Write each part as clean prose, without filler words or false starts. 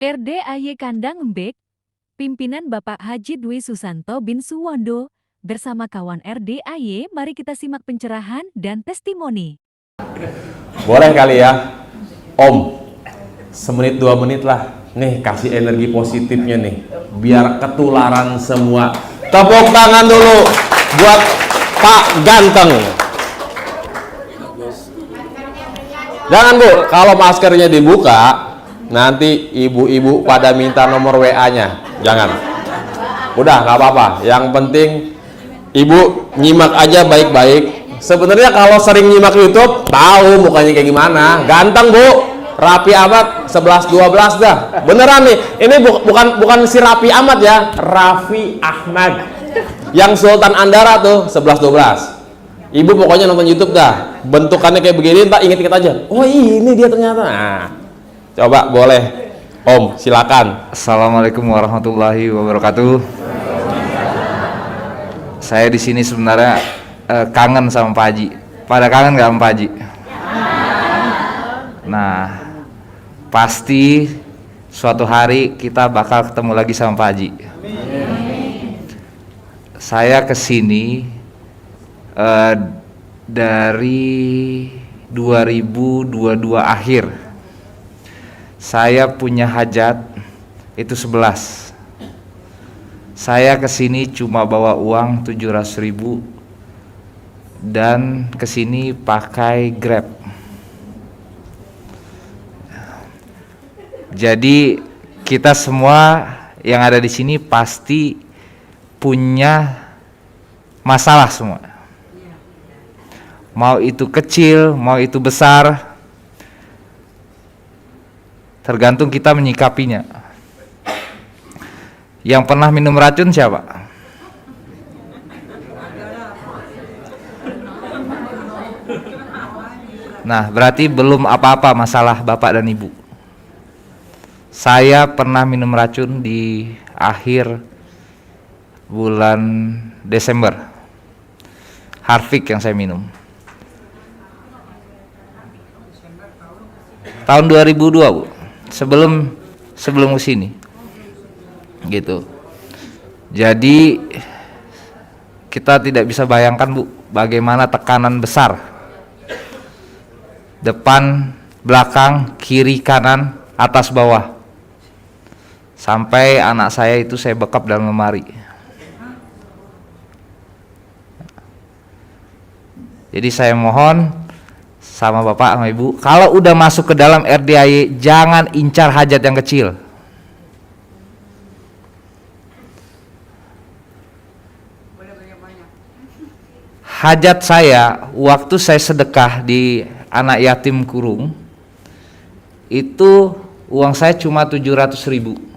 RDAY Kandang Embek, pimpinan Bapak Haji Dwi Susanto bin Suwondo, bersama kawan RDAY, mari kita simak pencerahan dan testimoni. Boleh kali ya, Om, semenit 2 menit lah, nih kasih energi positifnya nih, biar ketularan semua. Tepuk tangan dulu buat Pak Ganteng. Jangan Bu, kalau maskernya dibuka, nanti ibu-ibu pada minta nomor WA-nya. Jangan. Udah, nggak apa-apa. Yang penting ibu nyimak aja baik-baik. Sebenarnya kalau sering nyimak YouTube, tahu mukanya kayak gimana. Ganteng Bu, rapi amat, 11-12 dah. Beneran nih, ini bukan si Rapi Amat ya, Raffi Ahmad. Yang Sultan Andara tuh 11-12. Ibu pokoknya nonton YouTube dah. Bentukannya kayak begini, tak inget-inget aja. Oh ini dia ternyata. Nah, coba boleh, Om, silakan. Assalamualaikum warahmatullahi wabarakatuh. Saya di sini sebenarnya kangen sama Pak Haji. Pada kangen nggak sama Pak Haji? Nah, pasti suatu hari kita bakal ketemu lagi sama Pak Haji. Saya kesini dari 2022 akhir. Saya punya hajat itu 11. Saya kesini cuma bawa uang 700.000 dan kesini pakai Grab. Jadi kita semua yang ada di sini pasti punya masalah semua. Mau itu kecil, mau itu besar, tergantung kita menyikapinya. Yang pernah minum racun siapa? Nah, berarti belum apa-apa masalah bapak dan ibu. Saya pernah minum racun di akhir bulan Desember. Harvik yang saya minum. Tahun 2002, Bu. Sebelum kesini. Gitu. Jadi kita tidak bisa bayangkan, Bu, bagaimana tekanan besar. Depan, belakang, kiri, kanan, atas, bawah. Sampai anak saya itu saya bekap dalam lemari. Jadi saya mohon sama bapak sama ibu, kalau udah masuk ke dalam RDAY jangan incar hajat yang kecil. Hajat saya waktu saya sedekah di anak yatim kurung itu uang saya cuma 700.000.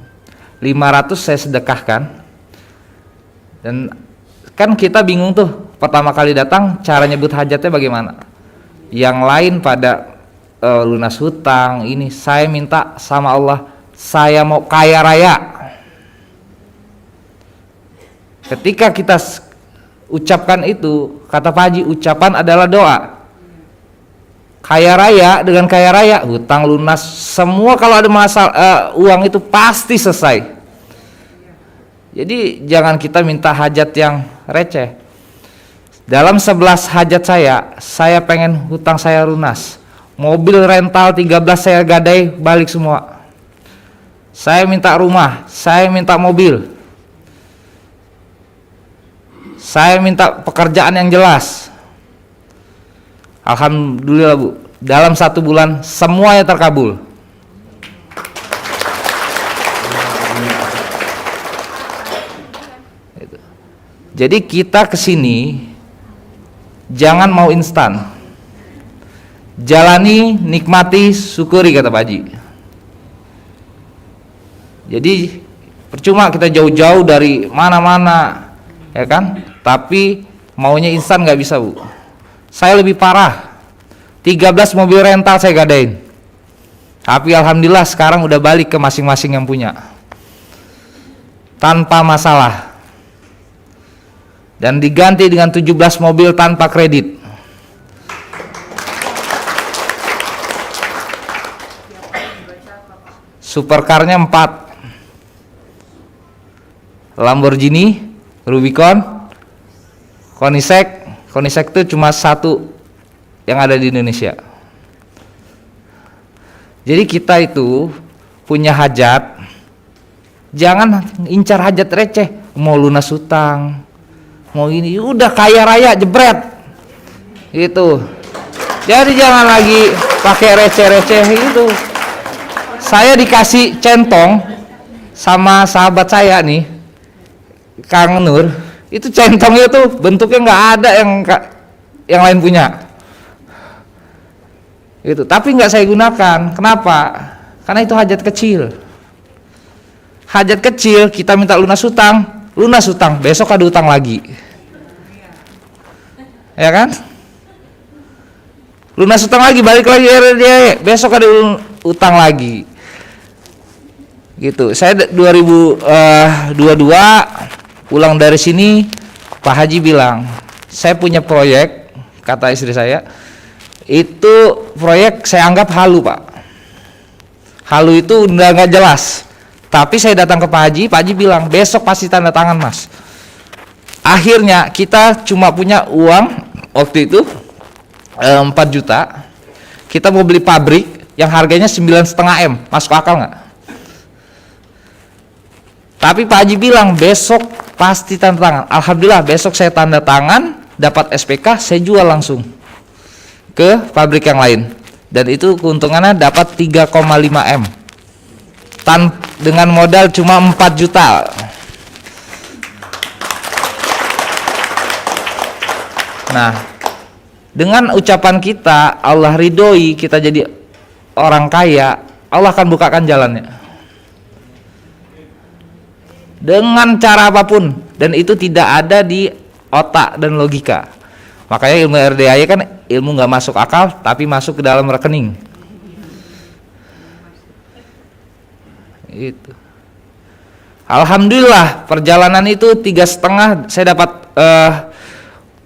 500 saya sedekahkan. Dan kan kita bingung tuh pertama kali datang cara nyebut hajatnya bagaimana. Yang lain pada lunas hutang, ini saya minta sama Allah, saya mau kaya raya. Ketika kita ucapkan itu, kata Pak Haji, ucapan adalah doa. Kaya raya, dengan kaya raya, hutang lunas, semua kalau ada masalah uang itu pasti selesai. Jadi jangan kita minta hajat yang receh. Dalam 11 hajat saya pengen hutang saya lunas. Mobil rental 13 saya gadai balik semua. Saya minta rumah, saya minta mobil. Saya minta pekerjaan yang jelas. Alhamdulillah, Bu. Dalam 1 bulan semuanya terkabul. Jadi kita kesini jangan mau instan. Jalani, nikmati, syukuri, kata Pak Haji. Jadi percuma kita jauh-jauh dari mana-mana, ya kan? Tapi maunya instan nggak bisa, Bu. Saya lebih parah. 13 mobil rental saya gadain. Tapi alhamdulillah sekarang udah balik ke masing-masing yang punya. Tanpa masalah. Dan diganti dengan 17 mobil tanpa kredit. supercarnya 4, Lamborghini, Rubicon, Koenigsegg itu cuma 1 yang ada di Indonesia. Jadi kita itu punya hajat, jangan incar hajat receh, mau lunas hutang, mau ini, udah kaya raya jebret gitu. Jadi jangan lagi pakai receh-receh itu. Saya dikasih centong sama sahabat saya nih, Kang Nur, itu centongnya tuh bentuknya nggak ada yang lain punya gitu, tapi nggak saya gunakan. Kenapa? Karena itu hajat kecil. Hajat kecil kita minta lunas hutang, besok ada utang lagi, ya kan? Lunas hutang lagi, balik lagi RDAY, besok ada utang lagi gitu. Saya 2022 pulang dari sini, Pak Haji bilang, saya punya proyek, kata istri saya, itu proyek saya anggap halu, Pak. Halu itu udah nggak jelas. Tapi saya datang ke Pak Haji bilang, besok pasti tanda tangan, Mas. Akhirnya kita cuma punya uang waktu itu 4 juta. Kita mau beli pabrik yang harganya 9,5 M. Masuk akal nggak? Tapi Pak Haji bilang besok pasti tanda tangan. Alhamdulillah besok saya tanda tangan, dapat SPK, saya jual langsung ke pabrik yang lain, dan itu keuntungannya dapat 3,5 M dengan modal cuma 4 juta. Nah, dengan ucapan kita, Allah ridhoi kita jadi orang kaya, Allah akan bukakan jalannya dengan cara apapun, dan itu tidak ada di otak dan logika. Makanya ilmu RDAY kan ilmu nggak masuk akal, tapi masuk ke dalam rekening. Itu. Alhamdulillah perjalanan itu 3,5, saya dapat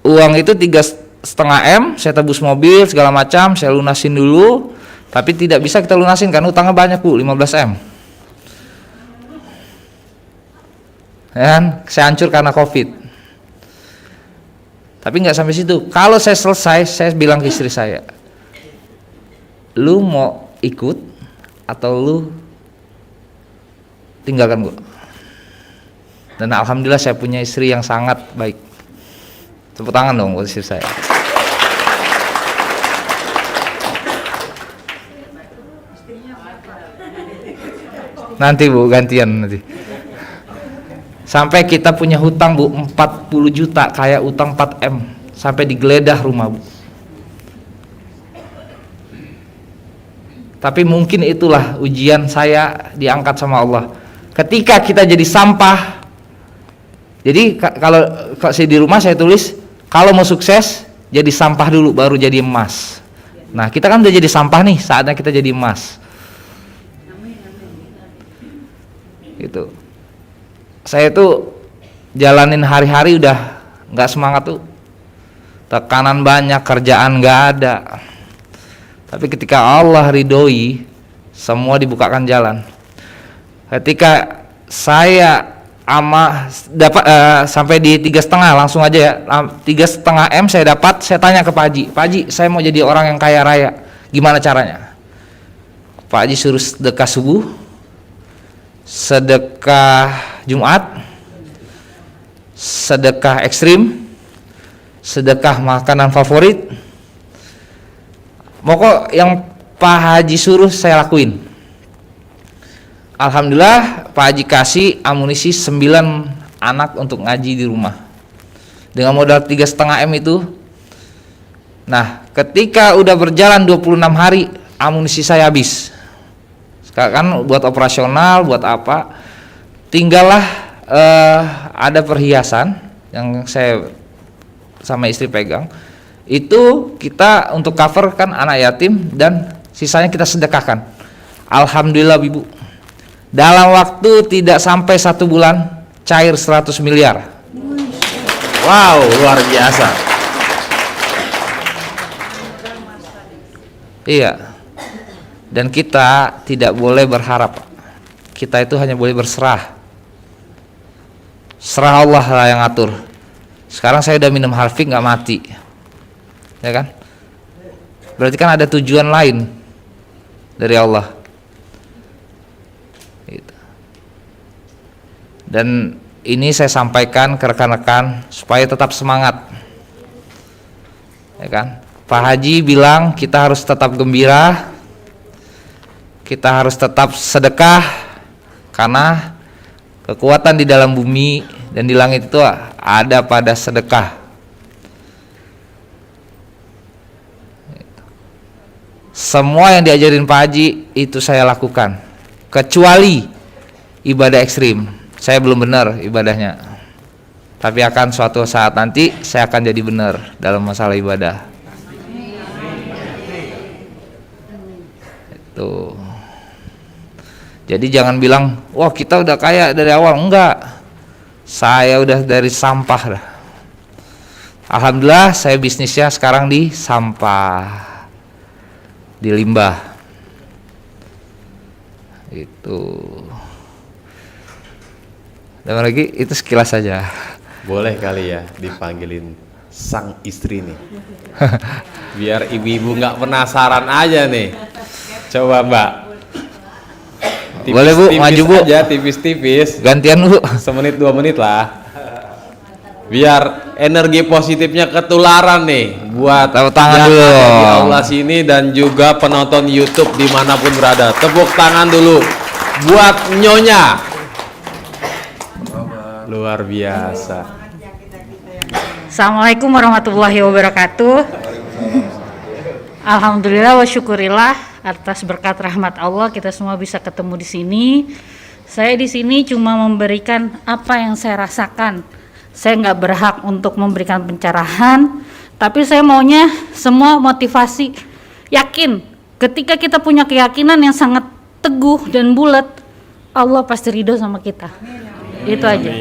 uang itu 3,5 M, saya tebus mobil segala macam, saya lunasin dulu, tapi tidak bisa kita lunasin karena utangnya banyak, Bu, 15 M. Dan saya hancur karena COVID. Tapi nggak sampai situ. Kalau saya selesai, saya bilang ke istri saya, lu mau ikut atau lu tinggalkan gua? Dan alhamdulillah saya punya istri yang sangat baik. Tepuk tangan dong buat istri saya. Nanti Bu, gantian nanti. Sampai kita punya hutang, Bu, 40 juta, kayak utang 4 M, sampai digeledah rumah, Bu. Tapi mungkin itulah ujian saya diangkat sama Allah. Ketika kita jadi sampah, jadi kalau saya di rumah saya tulis, kalau mau sukses jadi sampah dulu baru jadi emas. Nah, kita kan udah jadi sampah nih, saatnya kita jadi emas. Gitu. Saya tuh jalanin hari-hari udah nggak semangat tuh, tekanan banyak, kerjaan nggak ada. Tapi ketika Allah ridhoi, semua dibukakan jalan. Ketika saya dapat sampai di 3,5, langsung aja ya, 3,5 M saya dapat, saya tanya ke Pak Haji, saya mau jadi orang yang kaya raya, gimana caranya? Pak Haji suruh sedekah subuh, sedekah Jumat, sedekah ekstrim, sedekah makanan favorit. Pokok yang Pak Haji suruh saya lakuin. Alhamdulillah Pak Haji kasih amunisi 9 anak untuk ngaji di rumah dengan modal 3,5 M itu. Nah, ketika udah berjalan 26 hari, amunisi saya habis. Kan buat operasional, buat apa? Tinggallah ada perhiasan yang saya sama istri pegang. Itu kita untuk cover kan anak yatim, dan sisanya kita sedekahkan. Alhamdulillah, Ibu, dalam waktu tidak sampai 1 bulan cair 100 miliar. Wow, luar biasa. Iya. Dan kita tidak boleh berharap. kita itu hanya boleh berserah. Serah Allah lah yang atur. Sekarang saya udah minum Harfiq nggak mati, ya kan? Berarti kan ada tujuan lain dari Allah. Gitu. Dan ini saya sampaikan ke rekan-rekan supaya tetap semangat, ya kan? Pak Haji bilang kita harus tetap gembira, kita harus tetap sedekah, karena kekuatan di dalam bumi dan di langit itu ada pada sedekah. Semua yang diajarin Pak Haji itu saya lakukan, kecuali ibadah ekstrim. Saya belum benar ibadahnya, tapi akan suatu saat nanti saya akan jadi benar dalam masalah ibadah. Itu. Jadi jangan bilang, wah kita udah kaya dari awal. Enggak, saya udah dari sampah dah. Alhamdulillah saya bisnisnya sekarang di sampah, di limbah. Itu. Dan lagi itu sekilas saja. Boleh kali ya dipanggilin sang istri nih. Biar ibu-ibu nggak penasaran aja nih. Coba Mbak. Boleh Bu, maju Bu. Aja tipis-tipis. Gantian Bu. Semenit 2 menit lah. Biar energi positifnya ketularan nih buat tepuk tangan yang dulu ada di aula sini dan juga penonton YouTube dimanapun berada. Tepuk tangan dulu buat Nyonya. Luar biasa. Assalamualaikum warahmatullahi wabarakatuh. Alhamdulillah wa syukurillah atas berkat rahmat Allah kita semua bisa ketemu di sini. Saya di sini cuma memberikan apa yang saya rasakan. Saya nggak berhak untuk memberikan pencerahan, tapi saya maunya semua motivasi. Yakin, ketika kita punya keyakinan yang sangat teguh dan bulat, Allah pasti ridho sama kita. Itu aja.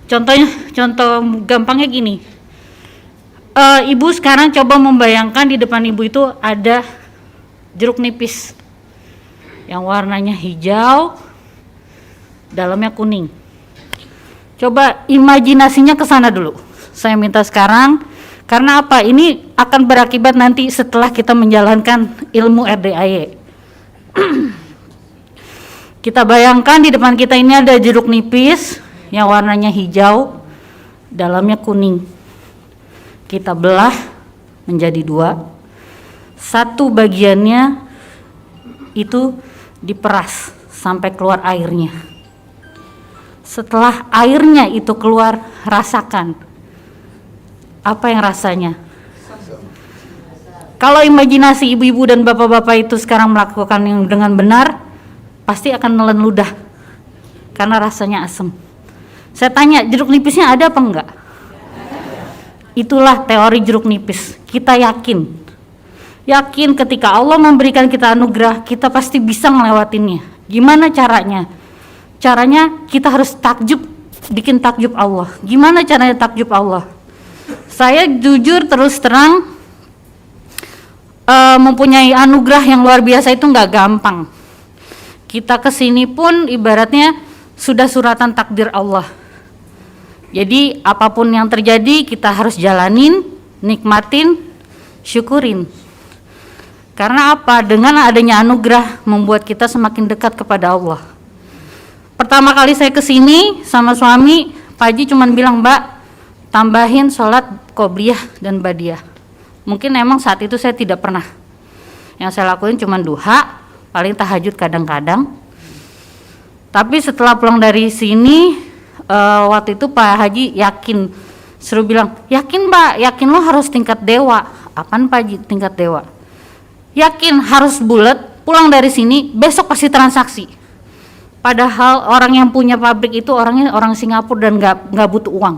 Contoh gampangnya gini. Ibu sekarang coba membayangkan di depan ibu itu ada jeruk nipis yang warnanya hijau, dalamnya kuning. Coba imajinasinya ke sana dulu. Saya minta sekarang, karena apa? Ini akan berakibat nanti setelah kita menjalankan ilmu RDAY. Kita bayangkan di depan kita ini ada jeruk nipis yang warnanya hijau, dalamnya kuning. Kita belah menjadi 2. Satu bagiannya itu diperas sampai keluar airnya. Setelah airnya itu keluar, rasakan apa yang rasanya. Kalau imajinasi ibu-ibu dan bapak-bapak itu sekarang melakukan yang dengan benar, pasti akan nelen ludah karena rasanya asam. Saya tanya, jeruk nipisnya ada apa enggak? Itulah teori jeruk nipis. Kita yakin ketika Allah memberikan kita anugerah, kita pasti bisa ngelewatinnya. Gimana caranya? Caranya kita harus takjub, bikin takjub Allah. Gimana caranya takjub Allah? Saya jujur terus terang mempunyai anugerah yang luar biasa itu nggak gampang. Kita kesini pun ibaratnya sudah suratan takdir Allah. Jadi apapun yang terjadi kita harus jalanin, nikmatin, syukurin. Karena apa? Dengan adanya anugerah membuat kita semakin dekat kepada Allah. Pertama kali saya kesini sama suami, Pak Haji cuman bilang, Mbak, tambahin sholat qobliyah dan badiah. Mungkin emang saat itu saya tidak pernah. Yang saya lakuin cuman duha, paling tahajud kadang-kadang. Tapi setelah pulang dari sini, waktu itu Pak Haji yakin, suruh bilang, yakin Mbak, yakin lo harus tingkat dewa. Apaan Pak Haji tingkat dewa? Yakin harus bulat, pulang dari sini, besok pasti transaksi. Padahal orang yang punya pabrik itu orangnya orang Singapura dan nggak butuh uang.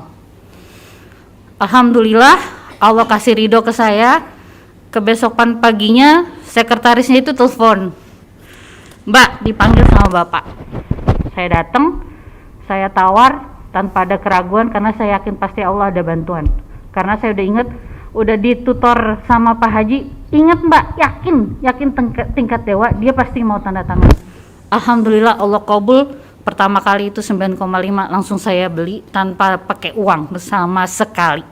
Alhamdulillah Allah kasih ridho ke saya. Kebesokan paginya sekretarisnya itu telepon, Mbak dipanggil sama Bapak. Saya datang, saya tawar tanpa ada keraguan karena saya yakin pasti Allah ada bantuan. Karena saya udah inget, udah ditutor sama Pak Haji, ingat Mbak, yakin tingkat dewa, dia pasti mau tanda tangan. Alhamdulillah Allah kabul. Pertama kali itu 9,5 langsung saya beli tanpa pakai uang sama sekali.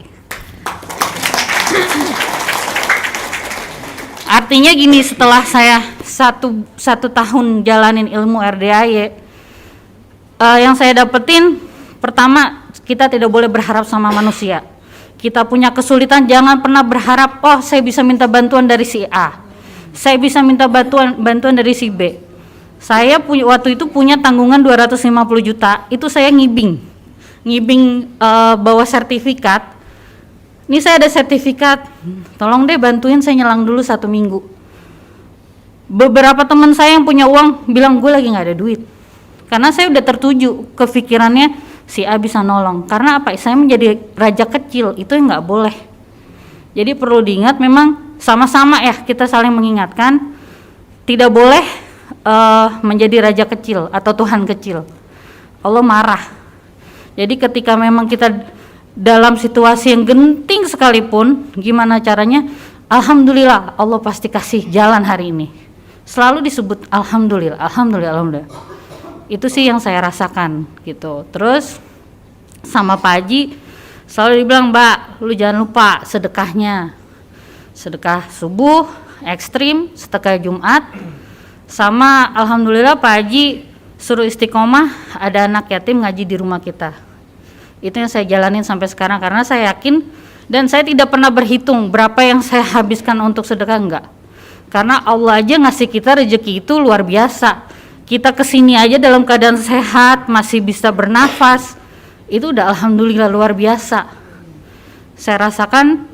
Artinya gini, setelah saya satu tahun jalanin ilmu RDAY, yang saya dapetin, pertama, kita tidak boleh berharap sama manusia. Kita punya kesulitan, jangan pernah berharap, oh saya bisa minta bantuan dari si A, saya bisa minta bantuan dari si B. Saya waktu itu punya tanggungan 250 juta, itu saya ngibing bawa sertifikat. Ini saya ada sertifikat, tolong deh bantuin saya nyelang dulu 1 minggu. Beberapa teman saya yang punya uang bilang gue lagi nggak ada duit, karena saya udah tertuju kepikirannya si A bisa nolong. Karena apa? Saya menjadi raja kecil, itu yang nggak boleh. Jadi perlu diingat, memang sama-sama ya kita saling mengingatkan, tidak boleh menjadi raja kecil atau Tuhan kecil. Allah marah. Jadi ketika memang kita dalam situasi yang genting sekalipun, gimana caranya? Alhamdulillah, Allah pasti kasih jalan hari ini. Selalu disebut alhamdulillah, alhamdulillah, alhamdulillah. Itu sih yang saya rasakan gitu. Terus sama Pak Haji selalu dibilang, Mbak, lu jangan lupa sedekahnya. Sedekah subuh ekstrim, sedekah Jumat. Sama alhamdulillah Pak Haji suruh istiqomah, ada anak yatim ngaji di rumah kita. Itu yang saya jalanin sampai sekarang, karena saya yakin dan saya tidak pernah berhitung berapa yang saya habiskan untuk sedekah, enggak. Karena Allah aja ngasih kita rezeki itu luar biasa. Kita kesini aja dalam keadaan sehat, masih bisa bernafas, itu udah alhamdulillah luar biasa. Saya rasakan,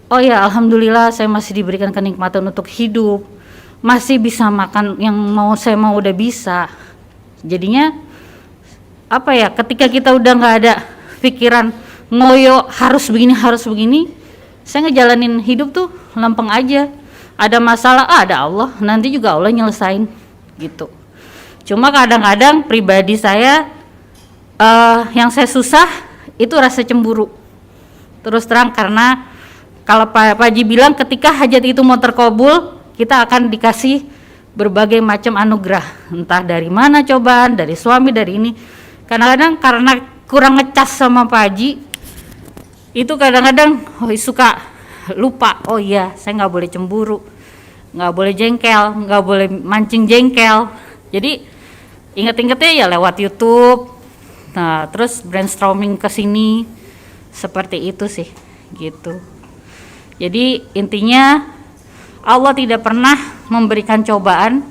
oh ya alhamdulillah saya masih diberikan kenikmatan untuk hidup, masih bisa makan yang saya mau udah bisa. Jadinya apa ya, ketika kita udah nggak ada pikiran ngoyo harus begini, saya ngejalanin hidup tuh lempeng aja. Ada masalah, ada Allah, nanti juga Allah nyelesain gitu. Cuma kadang-kadang pribadi saya yang saya susah itu rasa cemburu. Terus terang, karena kalau Pak Haji bilang ketika hajat itu mau terkabul, kita akan dikasih berbagai macam anugerah, entah dari mana cobaan, dari suami, dari ini. Kadang-kadang karena kurang ngecas sama Pak Haji, itu kadang-kadang suka lupa, oh iya saya nggak boleh cemburu, nggak boleh jengkel, nggak boleh mancing jengkel. Jadi inget-ingetnya ya lewat YouTube. Nah terus brainstorming ke sini, seperti itu sih gitu. Jadi intinya Allah tidak pernah memberikan cobaan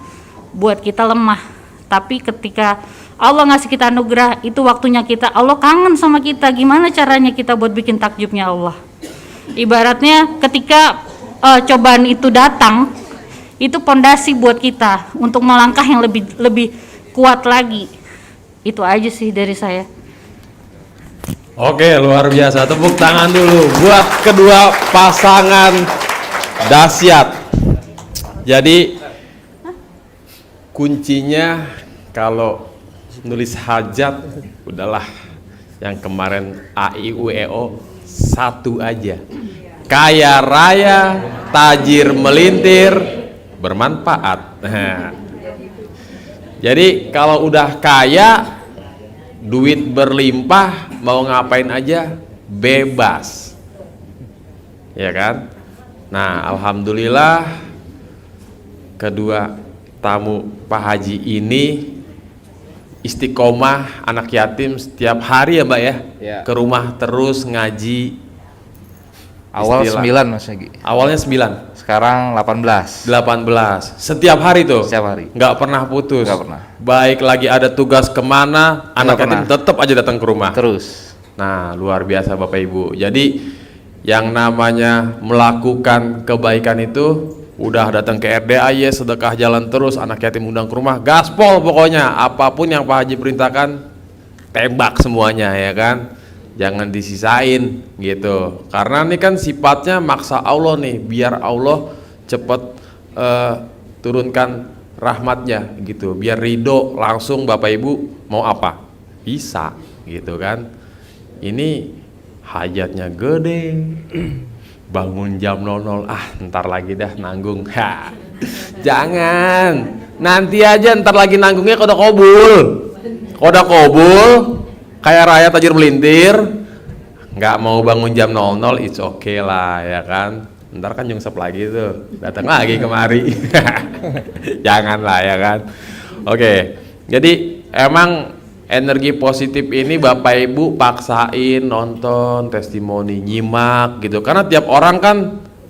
buat kita lemah, tapi ketika Allah ngasih kita anugerah, itu waktunya kita, Allah kangen sama kita, gimana caranya kita buat bikin takjubnya Allah. Ibaratnya ketika cobaan itu datang, itu pondasi buat kita untuk melangkah yang lebih kuat lagi. Itu aja sih dari saya. Oke, luar biasa. Tepuk tangan dulu buat kedua pasangan dahsyat. Jadi kuncinya kalau nulis hajat, udahlah yang kemarin AIUEO satu aja. Kaya raya, tajir melintir, bermanfaat. Nah, jadi kalau udah kaya, duit berlimpah, mau ngapain aja bebas, ya kan? Nah alhamdulillah kedua tamu Pak Haji ini istiqomah, anak yatim setiap hari ya Mbak ya, ke rumah terus ngaji. Awal 9 Mas Haji. Awalnya 9, sekarang 18. Setiap hari tuh? Setiap hari. Nggak pernah putus? Nggak pernah. Baik lagi ada tugas kemana, anak yatim tetap aja datang ke rumah? Terus. Nah luar biasa Bapak Ibu. Jadi yang namanya melakukan kebaikan itu udah datang ke RDAY, sedekah jalan terus, anak yatim undang ke rumah, gaspol pokoknya. Apapun yang Pak Haji perintahkan, tembak semuanya ya kan, jangan disisain gitu. Karena ini kan sifatnya maksa Allah nih, biar Allah cepat turunkan rahmatnya gitu, biar ridho langsung. Bapak Ibu mau apa bisa gitu kan. Ini hajatnya gede, bangun jam 00, ntar lagi dah nanggung. Jangan, Nanti aja, ntar lagi nanggungnya koda kobul. Koda kobul, kayak raya tajir melintir. Nggak mau bangun jam 00, it's okay lah ya kan. Ntar kan nyungsep lagi tuh, datang lagi kemari. Janganlah ya kan. Oke, jadi emang energi positif ini Bapak Ibu paksain nonton testimoni, nyimak gitu. Karena tiap orang kan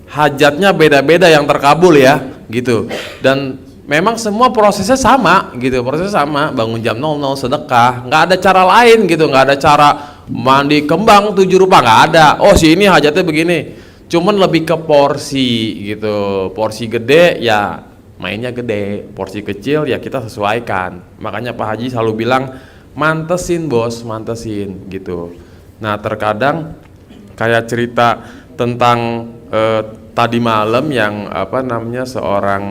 hajatnya beda-beda yang terkabul ya gitu. Dan memang semua prosesnya sama gitu, prosesnya sama. Bangun jam 00, sedekah, nggak ada cara lain gitu, nggak ada cara mandi kembang 7 rupa, nggak ada. Oh si ini hajatnya begini, cuman lebih ke porsi gitu. Porsi gede ya mainnya gede, porsi kecil ya kita sesuaikan. Makanya Pak Haji selalu bilang mantesin bos, mantesin gitu. Nah terkadang kayak cerita tentang tadi malam yang apa namanya seorang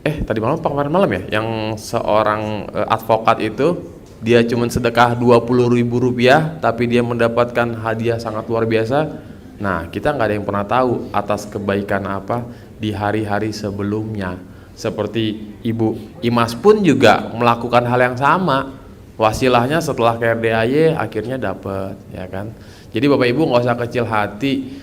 tadi malam apa kemarin malam ya, yang seorang advokat itu dia cuma sedekah 20.000 rupiah tapi dia mendapatkan hadiah sangat luar biasa. Nah kita nggak ada yang pernah tahu atas kebaikan apa di hari-hari sebelumnya. Seperti Ibu Imas pun juga melakukan hal yang sama, wasilahnya setelah ke RDAY akhirnya dapat ya kan. Jadi Bapak Ibu nggak usah kecil hati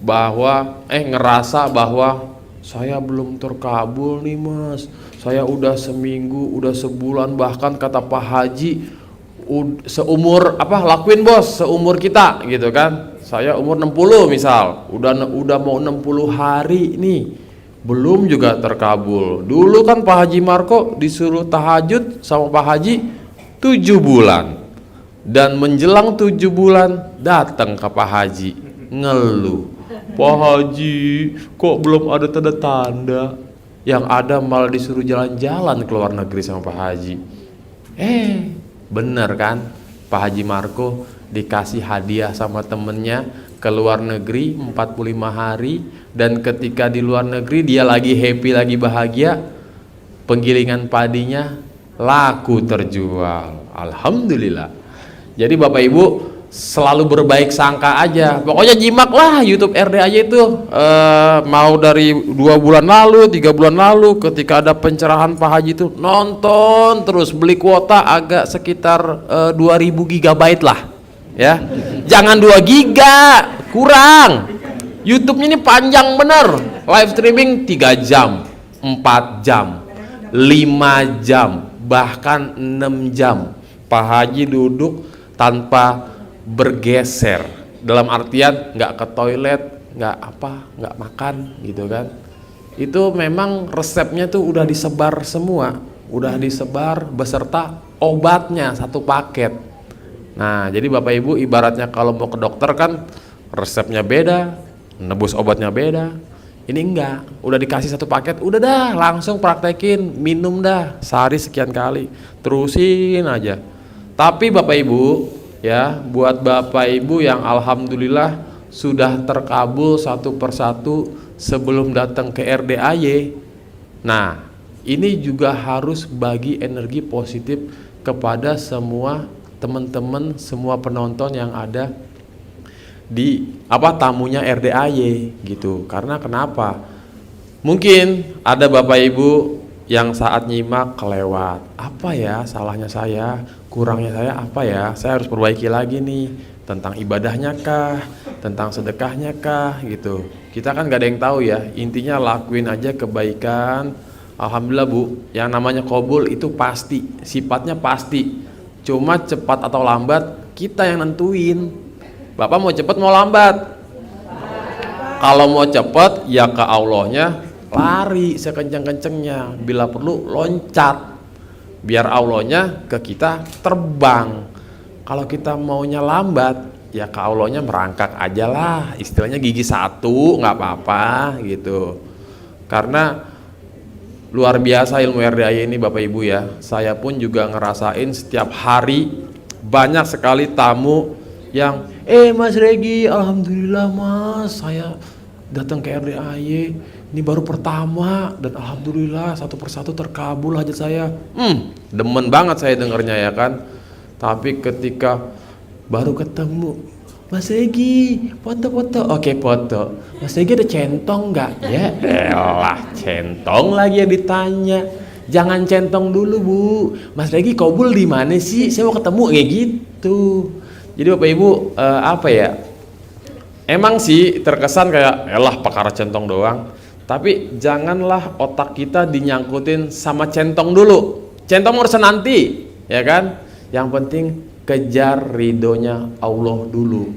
bahwa ngerasa bahwa saya belum terkabul nih mas, saya udah seminggu, udah sebulan, bahkan kata Pak Haji seumur apa lakuin bos, seumur kita gitu kan. Saya umur 60 misal, udah mau 60 hari nih belum juga terkabul. Dulu kan Pak Haji Marco disuruh tahajud sama Pak Haji 7 bulan, dan menjelang 7 bulan datang ke Pak Haji ngeluh, Pak Haji kok belum ada tanda-tanda. Yang ada malah disuruh jalan-jalan ke luar negeri sama Pak Haji. Bener kan, Pak Haji Marco dikasih hadiah sama temennya ke luar negeri 45 hari. Dan ketika di luar negeri dia lagi happy, lagi bahagia, penggilingan padinya laku terjual, alhamdulillah. Jadi Bapak Ibu selalu berbaik sangka aja. Pokoknya nyimak lah YouTube RDAY itu, mau dari 2 bulan lalu, 3 bulan lalu ketika ada pencerahan Pak Haji itu nonton terus, beli kuota agak sekitar 2000 GB lah ya. Jangan 2 giga, kurang. YouTube-nya ini panjang bener, live streaming 3 jam, 4 jam, 5 jam, bahkan 6 jam Pak Haji duduk tanpa bergeser, dalam artian nggak ke toilet, nggak makan gitu kan. Itu memang resepnya tuh udah disebar semua, udah disebar beserta obatnya satu paket. Nah jadi Bapak Ibu ibaratnya kalau mau ke dokter kan resepnya beda, nebus obatnya beda. Ini enggak, udah dikasih satu paket, udah dah langsung praktekin, minum dah sehari sekian kali, terusin aja. Tapi Bapak Ibu ya, buat Bapak Ibu yang alhamdulillah sudah terkabul satu persatu sebelum datang ke RDAY, nah ini juga harus bagi energi positif kepada semua teman-teman, semua penonton yang ada di tamunya RDAY gitu. Karena kenapa? Mungkin ada Bapak Ibu yang saat nyimak kelewat, apa ya salahnya saya, kurangnya saya apa ya, saya harus perbaiki lagi nih, tentang ibadahnya kah, tentang sedekahnya kah gitu. Kita kan gak ada yang tahu ya, intinya lakuin aja kebaikan. Alhamdulillah Bu, yang namanya qabul itu pasti, sifatnya pasti, cuma cepat atau lambat kita yang nentuin. Bapak mau cepat mau lambat? Kalau mau cepat ya ke Allahnya lari sekencang-kencangnya, bila perlu loncat, biar Allahnya ke kita terbang. Kalau kita maunya lambat ya ke Allahnya merangkak aja lah, istilahnya gigi satu nggak apa-apa gitu. Karena luar biasa ilmu RDAY ini Bapak Ibu ya, saya pun juga ngerasain setiap hari banyak sekali tamu yang Mas Regi, alhamdulillah Mas, saya datang ke RDAY ini baru pertama dan alhamdulillah satu persatu terkabul hajat saya. Demen banget saya dengernya ya kan. Tapi ketika baru ketemu, Mas Regi foto-foto, oke foto, Mas Regi ada centong nggak? Ya elah, centong lagi yang ditanya. jangan centong dulu Bu. Mas Regi Kobul di mana sih? Saya mau ketemu kayak gitu. Jadi Bapak Ibu apa ya? Emang sih terkesan kayak elah perkara centong doang. Tapi janganlah otak kita dinyangkutin sama centong dulu. Centong urusan nanti, ya kan? Yang penting kejar ridhonya Allah dulu.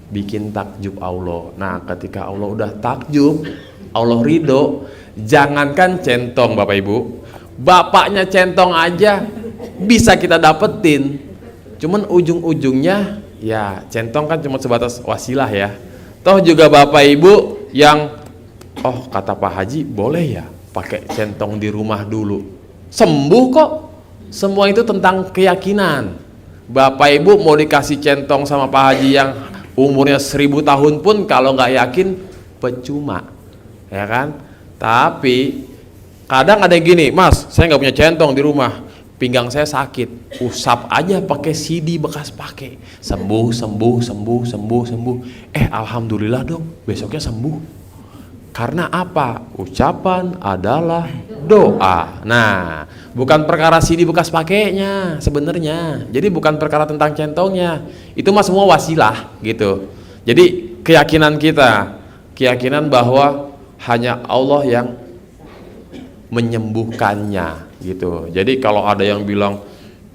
Bikin takjub Allah. Nah, ketika Allah udah takjub, Allah ridho, jangankan centong Bapak Ibu. Bapaknya centong aja bisa kita dapetin. Cuman ujung-ujungnya ya centong kan cuma sebatas wasilah ya. Toh juga Bapak Ibu yang oh kata Pak Haji boleh ya pakai centong di rumah dulu. Sembuh kok. Semua itu tentang keyakinan. Bapak Ibu mau dikasih centong sama Pak Haji yang umurnya 1000 tahun pun kalau nggak yakin percuma, ya kan? Tapi kadang ada yang gini, Mas, saya nggak punya centong di rumah, pinggang saya sakit, usap aja pakai CD bekas pakai, sembuh. Alhamdulillah dong, besoknya sembuh. Karena apa? Ucapan adalah doa. Nah, bukan perkara CD bekas pakainya sebenarnya. Jadi bukan perkara tentang centongnya. Itu mah semua wasilah gitu. Jadi keyakinan kita, keyakinan bahwa hanya Allah yang menyembuhkannya gitu. Jadi kalau ada yang bilang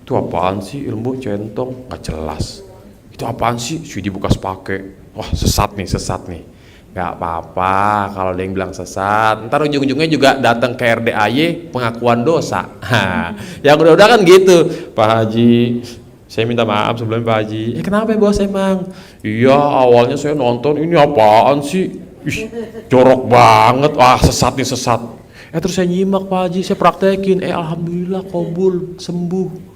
itu apaan sih ilmu centong? Nggak jelas. Itu apaan sih CD bekas pakai? Wah, sesat nih. Gak apa-apa kalau ada yang bilang sesat, ntar ujung-ujungnya juga datang ke RDAY pengakuan dosa. Yang udah-udah kan gitu, Pak Haji saya minta maaf sebelumnya Pak Haji. Kenapa ya bos emang? Iya awalnya saya nonton ini apaan sih, jorok banget, sesat. Terus saya nyimak Pak Haji, saya praktekin, alhamdulillah kabul, sembuh.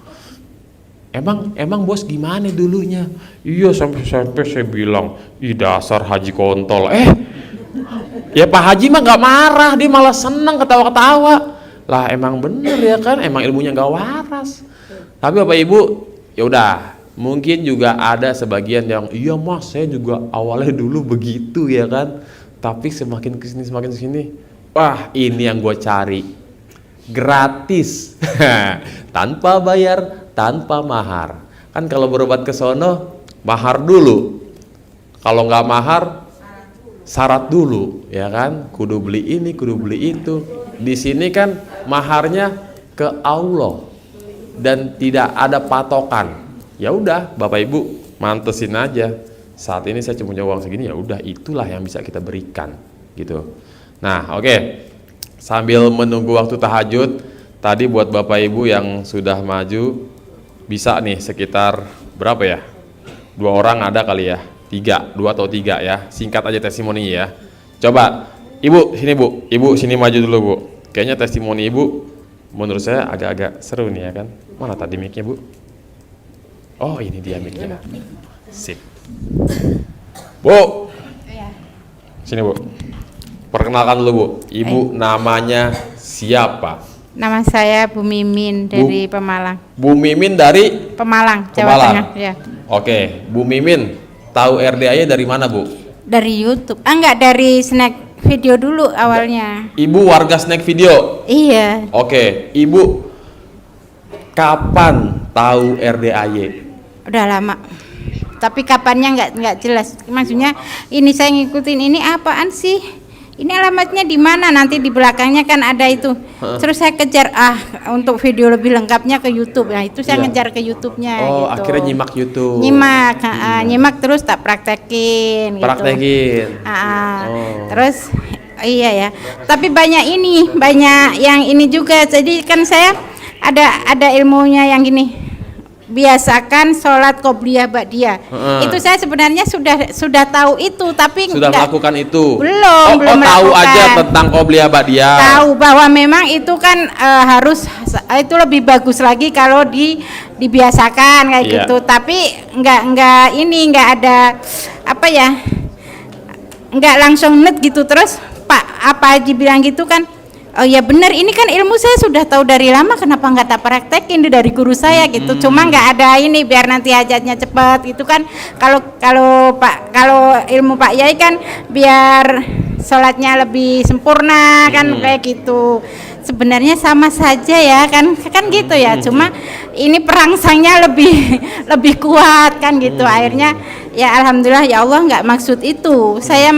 Emang bos gimana dulunya? Iya sampai saya bilang, dasar Haji kontol. Ya Pak Haji mah nggak marah, dia malah senang ketawa-ketawa. Lah emang bener ya kan, emang ilmunya nggak waras. Tapi Bapak Ibu, ya udah, mungkin juga ada sebagian yang iya Mas, saya juga awalnya dulu begitu ya kan. Tapi semakin kesini, wah ini yang gue cari, gratis, tanpa bayar, tanpa mahar. Kan kalau berobat ke sono mahar dulu, kalau nggak mahar syarat dulu ya kan, kudu beli ini kudu beli itu. Di sini kan maharnya ke Allah dan tidak ada patokan. Ya udah Bapak Ibu mantesin aja, saat ini saya cuma punya uang segini, ya udah itulah yang bisa kita berikan gitu. Nah oke. Sambil menunggu waktu tahajud tadi, buat Bapak Ibu yang sudah maju bisa nih sekitar berapa ya, 2 orang ada kali ya, 2 atau 3 ya, singkat aja testimoni ya. Coba Ibu sini Bu, Ibu sini maju dulu Bu. Kayaknya testimoni Ibu menurut saya agak-agak seru nih ya kan. Mana tadi mic-nya Bu? Oh ini dia mic-nya. Sip. Bu, sini Bu, perkenalkan dulu Bu, Ibu namanya siapa? Nama saya Bu Mimin dari Pemalang. Bu Mimin dari Pemalang, Jawa Tengah. Ya. Oke, Bu Mimin tahu RDAY dari mana Bu? Dari YouTube. Enggak, dari snack video dulu awalnya. Ibu warga snack video? Iya. Oke, Ibu kapan tahu RDAY? Udah lama. Tapi kapannya nggak jelas. Maksudnya ini saya ngikutin ini apaan sih? Ini alamatnya di mana? Nanti di belakangnya kan ada itu. Terus saya kejar untuk video lebih lengkapnya ke YouTube. Nah, itu saya ngejar ke YouTube-nya Oh, gitu. akhirnya nyimak YouTube. Nyimak terus tak praktekin Praktekin. Terus iya ya. Tapi banyak yang ini juga. Jadi kan saya ada ilmunya yang gini. Biasakan sholat qobliyah ba'diyah. Itu saya sebenarnya sudah tahu itu, tapi sudah melakukan itu. Belum tahu melakukan. aja tentang qobliyah ba'diyah. Tahu bahwa memang itu kan harus itu lebih bagus lagi kalau dibiasakan kayak gitu. Tapi nggak ada apa ya? Nggak langsung net gitu. Terus Pak apa Haji bilang gitu kan? Oh ya benar, ini kan ilmu saya sudah tahu dari lama, kenapa nggak tak praktekin dari guru saya gitu. Cuma nggak ada ini biar nanti hajatnya cepat gitu kan. Kalau ilmu Pak Yai kan biar sholatnya lebih sempurna kan kayak gitu. sebenarnya sama saja ya kan gitu ya, cuma ini perangsangnya lebih lebih kuat kan gitu. Akhirnya ya alhamdulillah, ya Allah nggak maksud itu, saya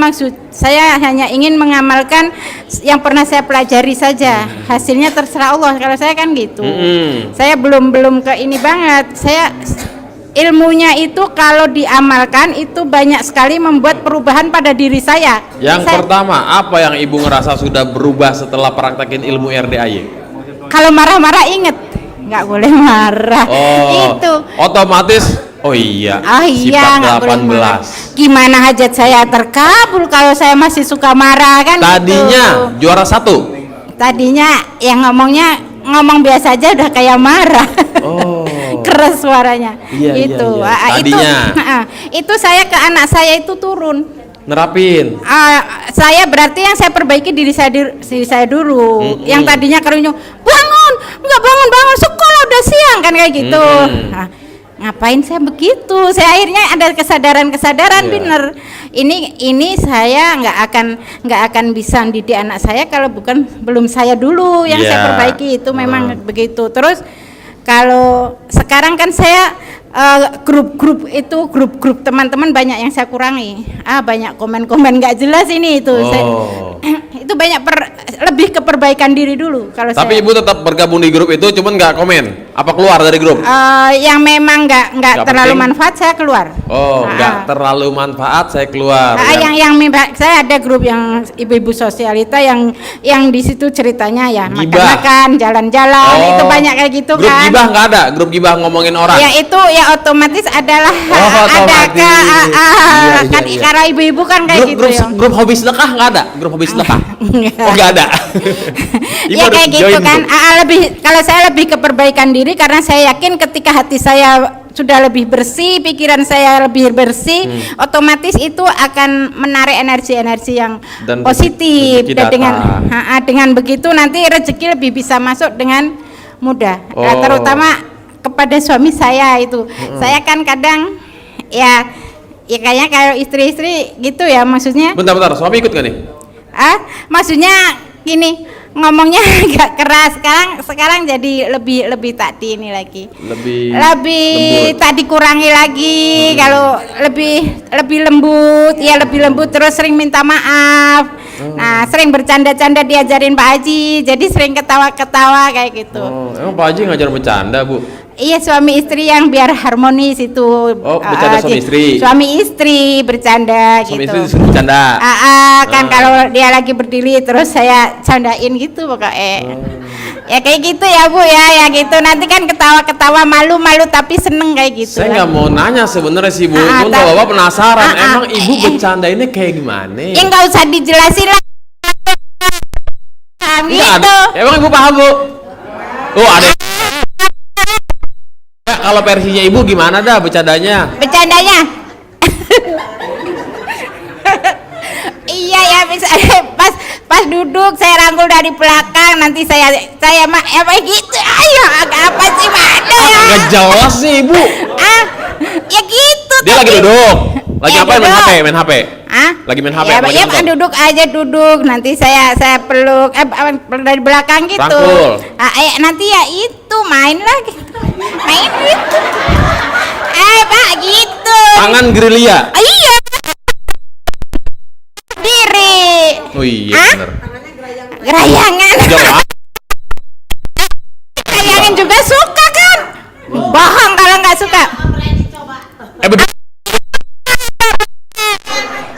hanya ingin mengamalkan yang pernah saya pelajari saja, hasilnya terserah Allah kalau saya kan gitu. Saya belum ke ini banget, saya ilmunya itu kalau diamalkan itu banyak sekali membuat perubahan pada diri saya. Yang pertama, apa yang ibu ngerasa sudah berubah setelah praktekin ilmu RDAY? Kalau marah-marah inget, nggak boleh marah. Itu Otomatis, oh iya, sifat nggak boleh marah. 18. Gimana hajat saya terkabul kalau saya masih suka marah kan? Tadinya gitu. juara 1. Tadinya yang ngomong biasa aja udah kayak marah. Keras suaranya. Iya. Tadinya. Itu saya ke anak saya itu turun. Nerapin. Saya berarti yang saya perbaiki diri saya dulu. Yang tadinya kerunyung, bangun, nggak bangun, sekolah udah siang kan kayak gitu. Ngapain saya begitu? Saya akhirnya ada kesadaran bener. Ini saya nggak akan bisa didik anak saya kalau belum saya dulu yang saya perbaiki, itu memang begitu. Terus kalau sekarang kan saya grup teman-teman banyak yang saya kurangi. Banyak komen-komen nggak jelas ini itu. Itu banyak lebih ke perbaikan diri dulu kalau Tapi saya. ibu tetap bergabung di grup itu, cuman nggak komen. Apa keluar dari grup? Yang memang nggak terlalu manfaat saya keluar. Nggak terlalu manfaat saya keluar. Yang saya ada grup yang ibu-ibu sosialita yang di situ ceritanya ya makan-makan, jalan-jalan, itu banyak kayak gitu grup kan. Gibah nggak ada, grup gibah ngomongin orang. Ya itu ya otomatis adalah kan karena ibu-ibu kan kayak gitu ya. Grup hobi sedekah nggak ada, grup hobi sedekah. Nggak ada. Ya kayak gitu kan. Kalau saya lebih ke perbaikan diri karena saya yakin ketika hati saya sudah lebih bersih, pikiran saya lebih bersih, otomatis itu akan menarik energi-energi yang dan positif. rezeki Dan dengan begitu nanti rezeki lebih bisa masuk dengan mudah. Terutama kepada suami saya itu. Saya kan kadang ya kayaknya kalau istri-istri gitu ya, maksudnya. Bentar, suami ikut gak nih? Maksudnya gini, ngomongnya agak keras. Sekarang jadi lebih tadi ini lagi. Lebih tak dikurangi lagi. Kalau lebih lembut, lebih lembut, terus sering minta maaf. Nah, sering bercanda-canda diajarin Pak Haji. Jadi sering ketawa-ketawa kayak gitu. Emang Pak Haji ngajar bercanda, Bu? Iya, suami istri yang biar harmonis itu. Bercanda suami istri. Suami istri bercanda suami gitu. Suami istri disuruh bercanda. Kan kalau dia lagi berdiri terus saya candain gitu pokoknya. Ya kayak gitu ya Bu ya gitu. Nanti kan ketawa-ketawa malu-malu tapi seneng kayak gitu. Saya nggak mau nanya sebenarnya sih Bu. Bapak penasaran emang ibu bercanda ini kayak gimana? Ya nggak usah dijelasin lah. Gitu. Emang ibu paham Bu? Ada. Kalau versinya ibu gimana dah bercandanya? Iya ya, pas duduk saya rangkul dari belakang, nanti saya apa gitu. Ayo apa sih mana? Nggak jelas sih ibu. Ya gitu. Dia lagi duduk. Lagi apa? Main HP. Lagi main HP. Ya duduk aja nanti saya peluk dari belakang gitu. Rangkul. Nanti ya itu main lagi. Main gitu. Pak gitu. Tangan gerilya. Iya. Diri. Oh iya benar. Gerayangan. Gerayangan juga suka kan? Bohong kalau nggak suka.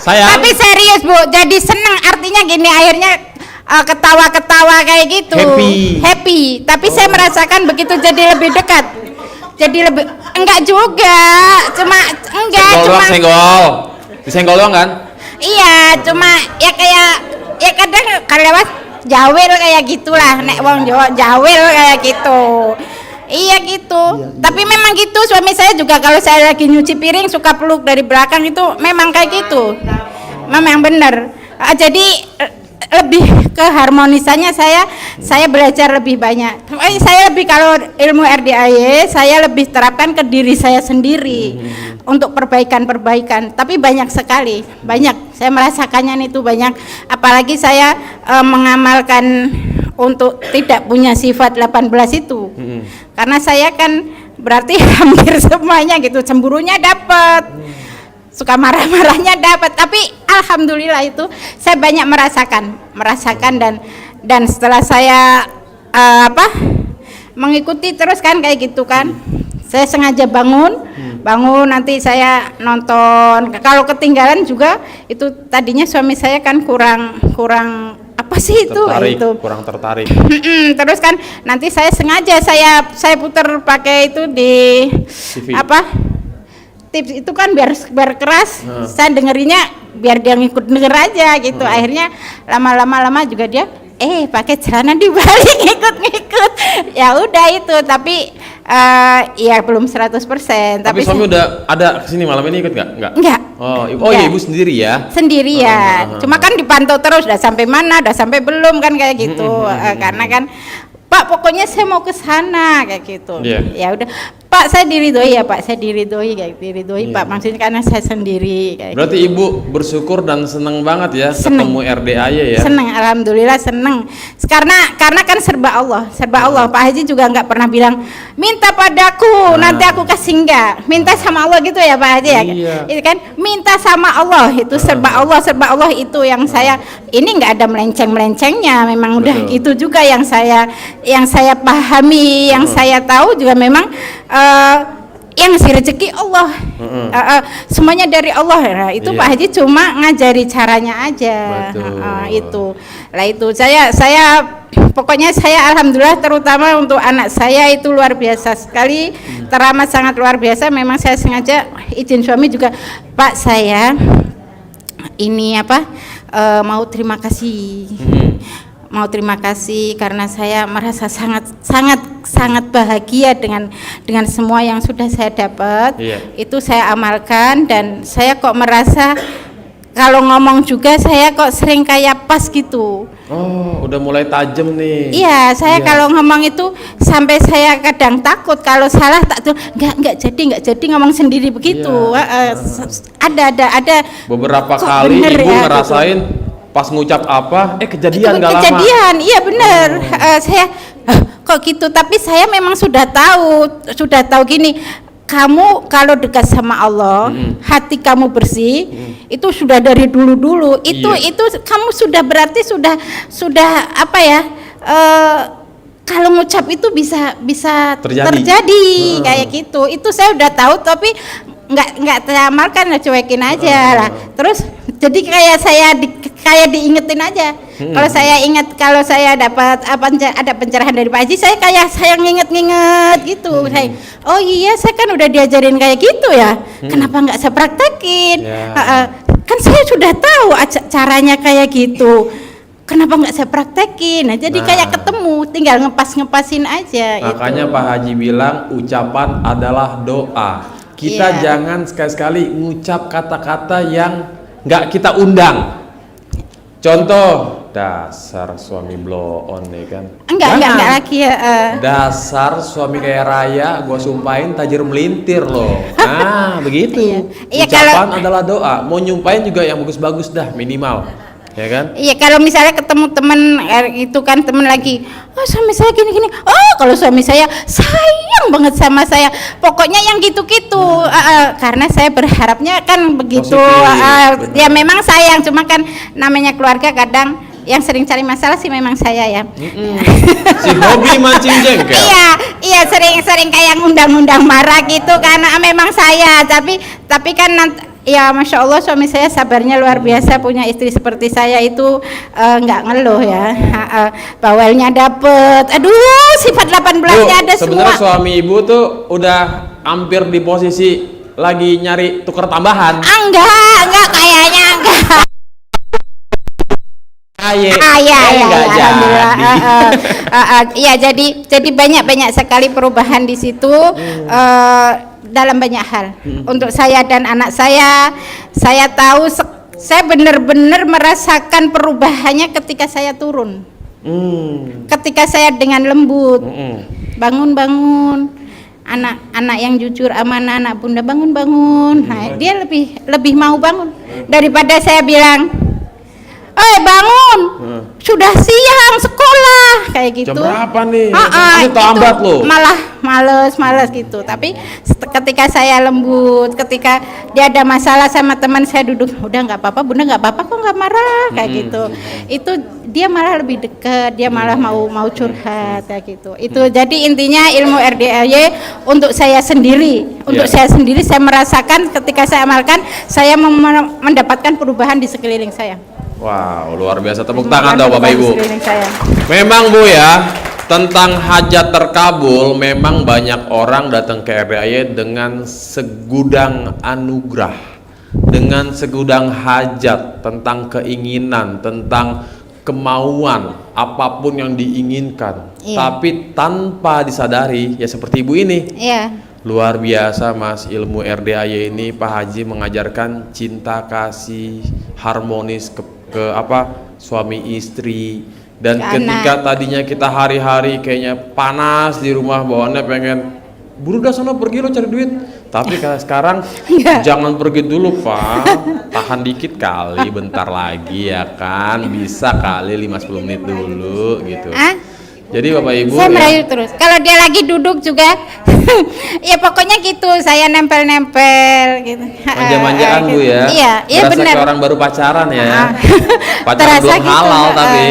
Tapi serius Bu, jadi seneng, artinya gini, akhirnya ketawa-ketawa kayak gitu. Happy. Tapi saya merasakan begitu jadi lebih dekat. Jadi lebih enggak juga, cuma senggol. Disenggol doang kan? Iya, cuma ya kadang kalau lewat jawel kayak gitulah, nek wong Jawa jawel kayak gitu. Iya gitu. Tapi memang gitu, suami saya juga kalau saya lagi nyuci piring suka peluk dari belakang, itu memang kayak gitu. Memang benar. Jadi lebih ke harmonisannya saya belajar lebih banyak. Saya lebih, kalau ilmu RDAY saya lebih terapkan ke diri saya sendiri untuk perbaikan. Tapi banyak sekali, saya merasakannya itu banyak. Apalagi saya mengamalkan untuk tidak punya sifat 18 itu. Karena saya kan berarti hampir semuanya gitu, cemburunya dapat. Suka marah-marahnya dapat, tapi alhamdulillah itu saya banyak merasakan dan setelah saya mengikuti terus kan kayak gitu kan, saya sengaja bangun nanti saya nonton. Kalau ketinggalan juga itu tadinya suami saya kan kurang apa sih itu kurang tertarik. Terus kan nanti saya sengaja saya putar pakai itu di TV. Tips itu kan biar keras, saya dengerinnya biar dia ngikut denger aja gitu. Akhirnya lama-lama juga dia pakai celana dibalik ngikut ya udah itu. Tapi ya belum 100%. Tapi suami udah ada kesini malam ini ikut nggak? Enggak. Ya ibu sendiri ya? Sendiri ya. Cuma kan dipantau terus, udah sampai mana, udah sampai belum kan kayak gitu. Karena kan Pak pokoknya saya mau ke sana kayak gitu. Ya udah Pak saya diridhoi ya Pak, saya diridhoi kayak diridhoi Pak, maksudnya karena saya sendiri kayak berarti gitu. ibu bersyukur dan seneng banget ya Seneng. ketemu RDAY ya? Seneng, alhamdulillah seneng. Karena kan serba Allah. Pak Haji juga nggak pernah bilang minta padaku nanti aku kasih, enggak. Minta sama Allah gitu ya Pak Haji ya. Itu kan minta sama Allah, itu serba Allah itu yang saya ini nggak ada melenceng-melencengnya, memang udah itu juga yang saya pahami, yang saya tahu juga memang yang ngasih rezeki Allah, semuanya dari Allah. Nah, itu Pak Haji cuma ngajari caranya aja. Itu saya pokoknya saya alhamdulillah, terutama untuk anak saya itu luar biasa sekali, teramat sangat luar biasa. Memang saya sengaja izin suami juga, Pak saya ini mau terima kasih. Mau terima kasih karena saya merasa sangat bahagia dengan semua yang sudah saya dapat. Itu saya amalkan dan saya kok merasa kalau ngomong juga saya kok sering kayak pas gitu. Udah mulai tajam nih. Iya, saya kalau ngomong itu sampai saya kadang takut kalau salah nggak jadi ngomong sendiri begitu. Ada beberapa kali ibu ngerasain pas ngucap apa kejadian nggak lama. Kejadian, iya benar. Saya kok gitu, tapi saya memang sudah tahu gini, kamu kalau dekat sama Allah, hati kamu bersih, itu sudah dari dulu itu kamu sudah berarti sudah kalau ngucap itu bisa terjadi kayak gitu. Itu saya udah tahu, tapi nggak saya amalkan, cuekin aja lah. Terus jadi kayak diingetin aja. Kalau saya ingat, kalau saya dapat ada pencerahan dari Pak Haji, saya nginget gitu. Oh iya, saya kan udah diajarin kayak gitu ya. Kenapa nggak saya praktekin? Kan saya sudah tahu caranya kayak gitu. Kenapa nggak saya praktekin? Nah, jadi kayak ketemu, tinggal ngepasin aja. Makanya Pak Haji bilang ucapan adalah doa. Kita jangan sekali-sekali ngucap kata-kata yang nggak kita undang. Contoh, dasar suami blow on nih kan. Enggak lagi ya. Dasar suami kayak raya, gua sumpahin tajir melintir loh. Nah, begitu. Ucapan adalah doa. Mau nyumpahin juga yang bagus-bagus dah minimal. Ya kan? Iya, kalau misalnya ketemu temen itu kan, temen lagi, oh suami saya gini-gini, oh kalau suami saya sayang banget sama saya, pokoknya yang gitu-gitu. Karena saya berharapnya kan begitu. Ya memang sayang, cuma kan namanya keluarga kadang yang sering cari masalah sih memang saya ya. Si hobi mancing jengkel. Iya sering kayak ngundang-undang marah gitu, karena memang saya, tapi kan nanti ya Masya Allah suami saya sabarnya luar biasa, punya istri seperti saya itu nggak ngeluh ya. Bawelnya dapet, aduh sifat 18-nya ada semua. Sebenarnya suami ibu tuh udah hampir di posisi lagi nyari tuker tambahan. Enggak kayaknya enggak. Alhamdulillah. Iya, jadi banyak sekali perubahan di situ. Dalam banyak hal untuk saya dan anak saya tahu, saya benar-benar merasakan perubahannya ketika saya turun, ketika saya dengan lembut bangun anak yang jujur, amanah, anak bunda bangun. Nah, dia lebih mau bangun daripada saya bilang bangun, sudah siang sekolah kayak gitu. Jam berapa nih? Ini Ini terlambat loh. Malah males gitu. Tapi ketika saya lembut, ketika dia ada masalah sama teman saya duduk, udah nggak apa-apa bunda, nggak apa-apa kok, nggak marah kayak gitu. Itu dia malah lebih dekat, dia malah mau curhat kayak gitu. Itu jadi intinya ilmu RDAY untuk saya sendiri, saya merasakan ketika saya amalkan, saya mendapatkan perubahan di sekeliling saya. Wow, luar biasa, tepuk tangan dong Bapak Ibu. Sekeliling saya. Memang Bu ya, tentang hajat terkabul, memang banyak orang datang ke RDAY dengan segudang anugerah, dengan segudang hajat, tentang keinginan, tentang kemauan, apapun yang diinginkan. Iya. Tapi tanpa disadari, ya seperti Ibu ini. Iya. Luar biasa Mas, ilmu RDAY ini Pak Haji mengajarkan cinta kasih harmonis ke suami istri. Dan Ke ketika tadinya kita hari-hari kayaknya panas di rumah, bawaannya pengen buru dah sana pergi lo cari duit. Tapi sekarang jangan pergi dulu Pak, tahan dikit kali, bentar lagi ya kan, bisa kali 5-10 menit dulu gitu. Jadi Bapak Ibu saya merayu terus. Kalau dia lagi duduk juga, ya pokoknya gitu. Saya nempel-nempel gitu. Manja-manjaan Bu ya. Iya berasa benar. kayak orang baru pacaran ya. Pacaran Terasa belum gitu, halal tapi.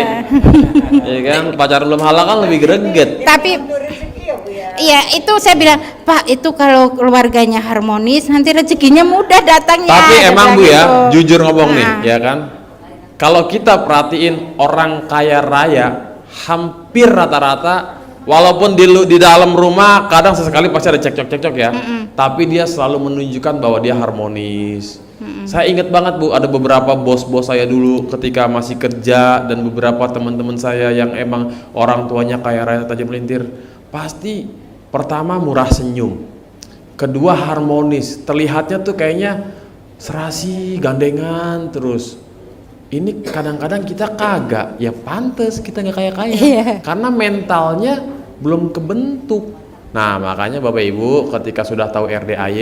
Ya kan, pacaran belum halal kan lebih greget. Tapi iya itu saya bilang, Pak itu kalau keluarganya harmonis nanti rezekinya mudah datangnya. Tapi Saya emang bilang Bu ya, gitu. jujur ngomong nih, ya kan. Kalau kita perhatiin orang kaya raya, hampir rata-rata, walaupun di dalam rumah kadang sesekali pasti ada cekcok ya, tapi dia selalu menunjukkan bahwa dia harmonis. Saya ingat banget Bu, ada beberapa bos-bos saya dulu ketika masih kerja, dan beberapa teman-teman saya yang emang orang tuanya kaya raya tajam melintir, pasti pertama murah senyum, kedua harmonis, terlihatnya tuh kayaknya serasi gandengan terus. Ini kadang-kadang kita kagak, ya pantes kita nggak kaya-kaya, karena mentalnya belum kebentuk. Nah makanya Bapak Ibu ketika sudah tahu RDAY,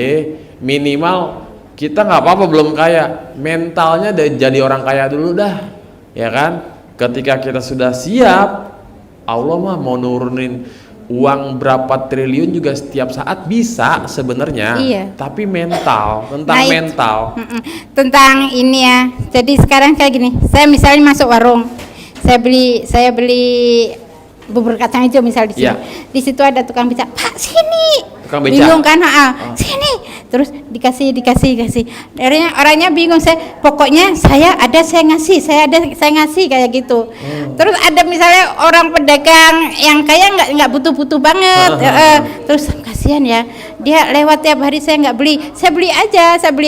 minimal kita nggak apa-apa belum kaya, mentalnya jadi orang kaya dulu dah, ya kan. Ketika kita sudah siap, Allah mah mau nurunin uang berapa triliun juga setiap saat bisa sebenarnya. Iya. Tapi mental, tentang mental. Tentang ini ya. Jadi sekarang kayak gini, saya misalnya masuk warung, saya beli bubur kacang hijau misal di sini. Iya. Di situ ada tukang becak, Pak sini. Tukang becak? Bingung kan, sini. Terus dikasih. Akhirnya orangnya bingung, pokoknya saya ngasih kayak gitu. Terus ada misalnya orang pedagang yang kaya nggak butuh banget, terus kasihan ya, dia lewat tiap hari saya nggak beli, saya beli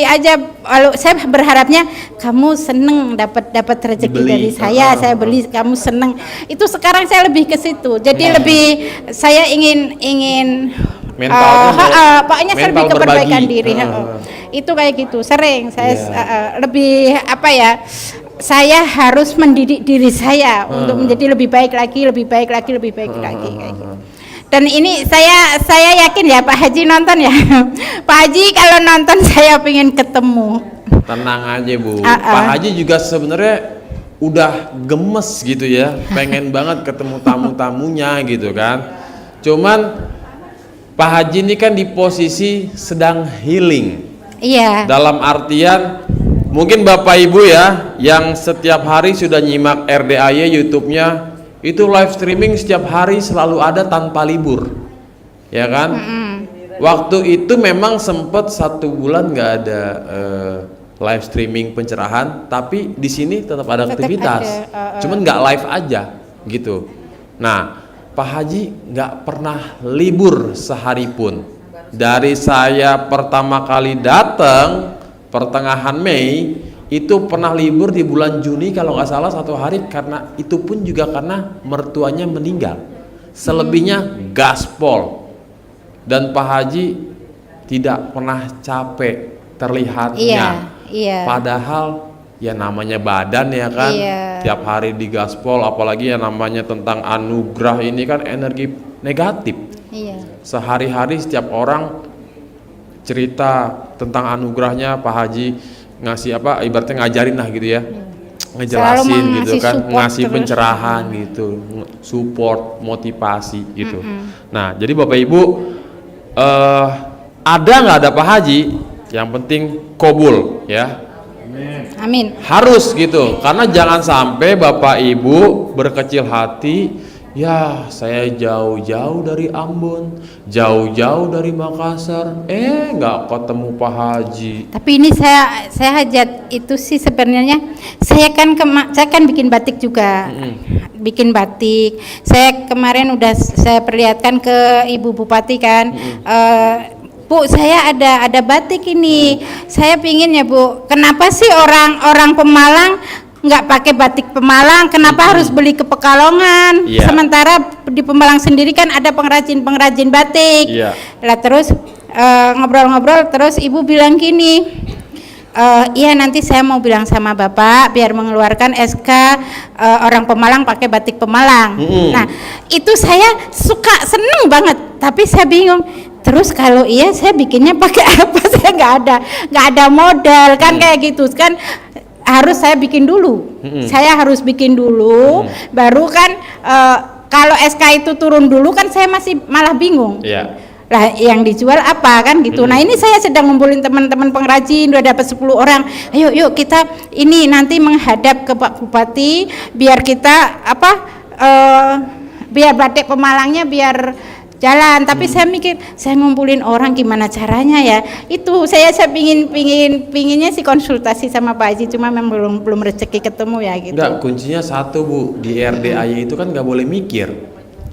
aja. Lalu saya berharapnya kamu seneng dapat rezeki dari saya beli, kamu seneng. Itu sekarang saya lebih ke situ. Jadi lebih saya ingin pokoknya saya lebih ke perbaikan diri. Itu kayak gitu. Sering saya lebih saya harus mendidik diri saya untuk menjadi lebih baik lagi kayak gitu. Dan ini saya yakin ya Pak Haji nonton ya. Pak Haji kalau nonton saya pengen ketemu. Tenang aja Bu. Pak Haji juga sebenarnya udah gemes gitu ya, pengen banget ketemu tamu-tamunya gitu kan. Cuman Pak Haji ini kan di posisi sedang healing. Iya. Dalam artian mungkin Bapak Ibu ya yang setiap hari sudah nyimak RDAY YouTube-nya, itu live streaming setiap hari selalu ada tanpa libur. Ya kan? Waktu itu memang sempat 1 bulan nggak ada live streaming pencerahan, tapi di sini tetap ada aktivitas. Cuman nggak live aja gitu. Nah, Pak Haji nggak pernah libur sehari pun. Dari saya pertama kali datang pertengahan Mei, itu pernah libur di bulan Juni kalau nggak salah 1 hari, karena itu pun juga karena mertuanya meninggal. Selebihnya gaspol. Dan Pak Haji tidak pernah capek terlihatnya. Iya. Padahal ya namanya badan ya kan, tiap hari di gaspol, apalagi yang namanya tentang anugerah ini kan energi negatif. Sehari-hari setiap orang cerita tentang anugerahnya, Pak Haji ngasih ibaratnya ngajarin lah gitu ya. ngejelasin Selalu gitu ngasih kan, support ngasih terus. pencerahan gitu, support, motivasi gitu. Nah, jadi Bapak Ibu ada nggak ada Pak Haji, yang penting kobul ya. Amin. Harus gitu, karena jangan sampai Bapak Ibu berkecil hati, ya saya jauh-jauh dari Ambon, jauh-jauh dari Makassar, nggak ketemu Pak Haji. Tapi ini saya hajat itu sih sebenarnya saya kan bikin batik juga. Bikin batik. Saya kemarin udah saya perlihatkan ke Ibu Bupati kan. Bu, saya ada batik ini. Saya pingin ya Bu. Kenapa sih orang Pemalang nggak pakai batik Pemalang? Kenapa harus beli ke Pekalongan? Iya. Sementara di Pemalang sendiri kan ada pengrajin batik. Iya. Lah terus ngobrol-ngobrol, terus Ibu bilang gini. Iya, nanti saya mau bilang sama Bapak biar mengeluarkan SK orang Pemalang pakai batik Pemalang. Nah, itu saya seneng banget. Tapi saya bingung. Terus kalau iya saya bikinnya pakai apa? Saya nggak ada modal kan kayak gitu kan. Harus saya bikin dulu. Saya harus bikin dulu. Baru kan kalau SK itu turun dulu kan saya masih malah bingung. Iya. Lah yang dijual apa kan gitu. Nah, ini saya sedang ngumpulin teman-teman pengrajin, udah dapat 10 orang. Ayo yuk kita ini nanti menghadap ke Pak Bupati biar kita biar batik Pemalangnya biar jalan. Tapi saya mikir, saya ngumpulin orang gimana caranya ya. Itu saya pinginnya sih konsultasi sama Pak Haji, cuma memang belum rezeki ketemu ya gitu. Enggak, kuncinya satu Bu, di RDAY itu kan nggak boleh mikir.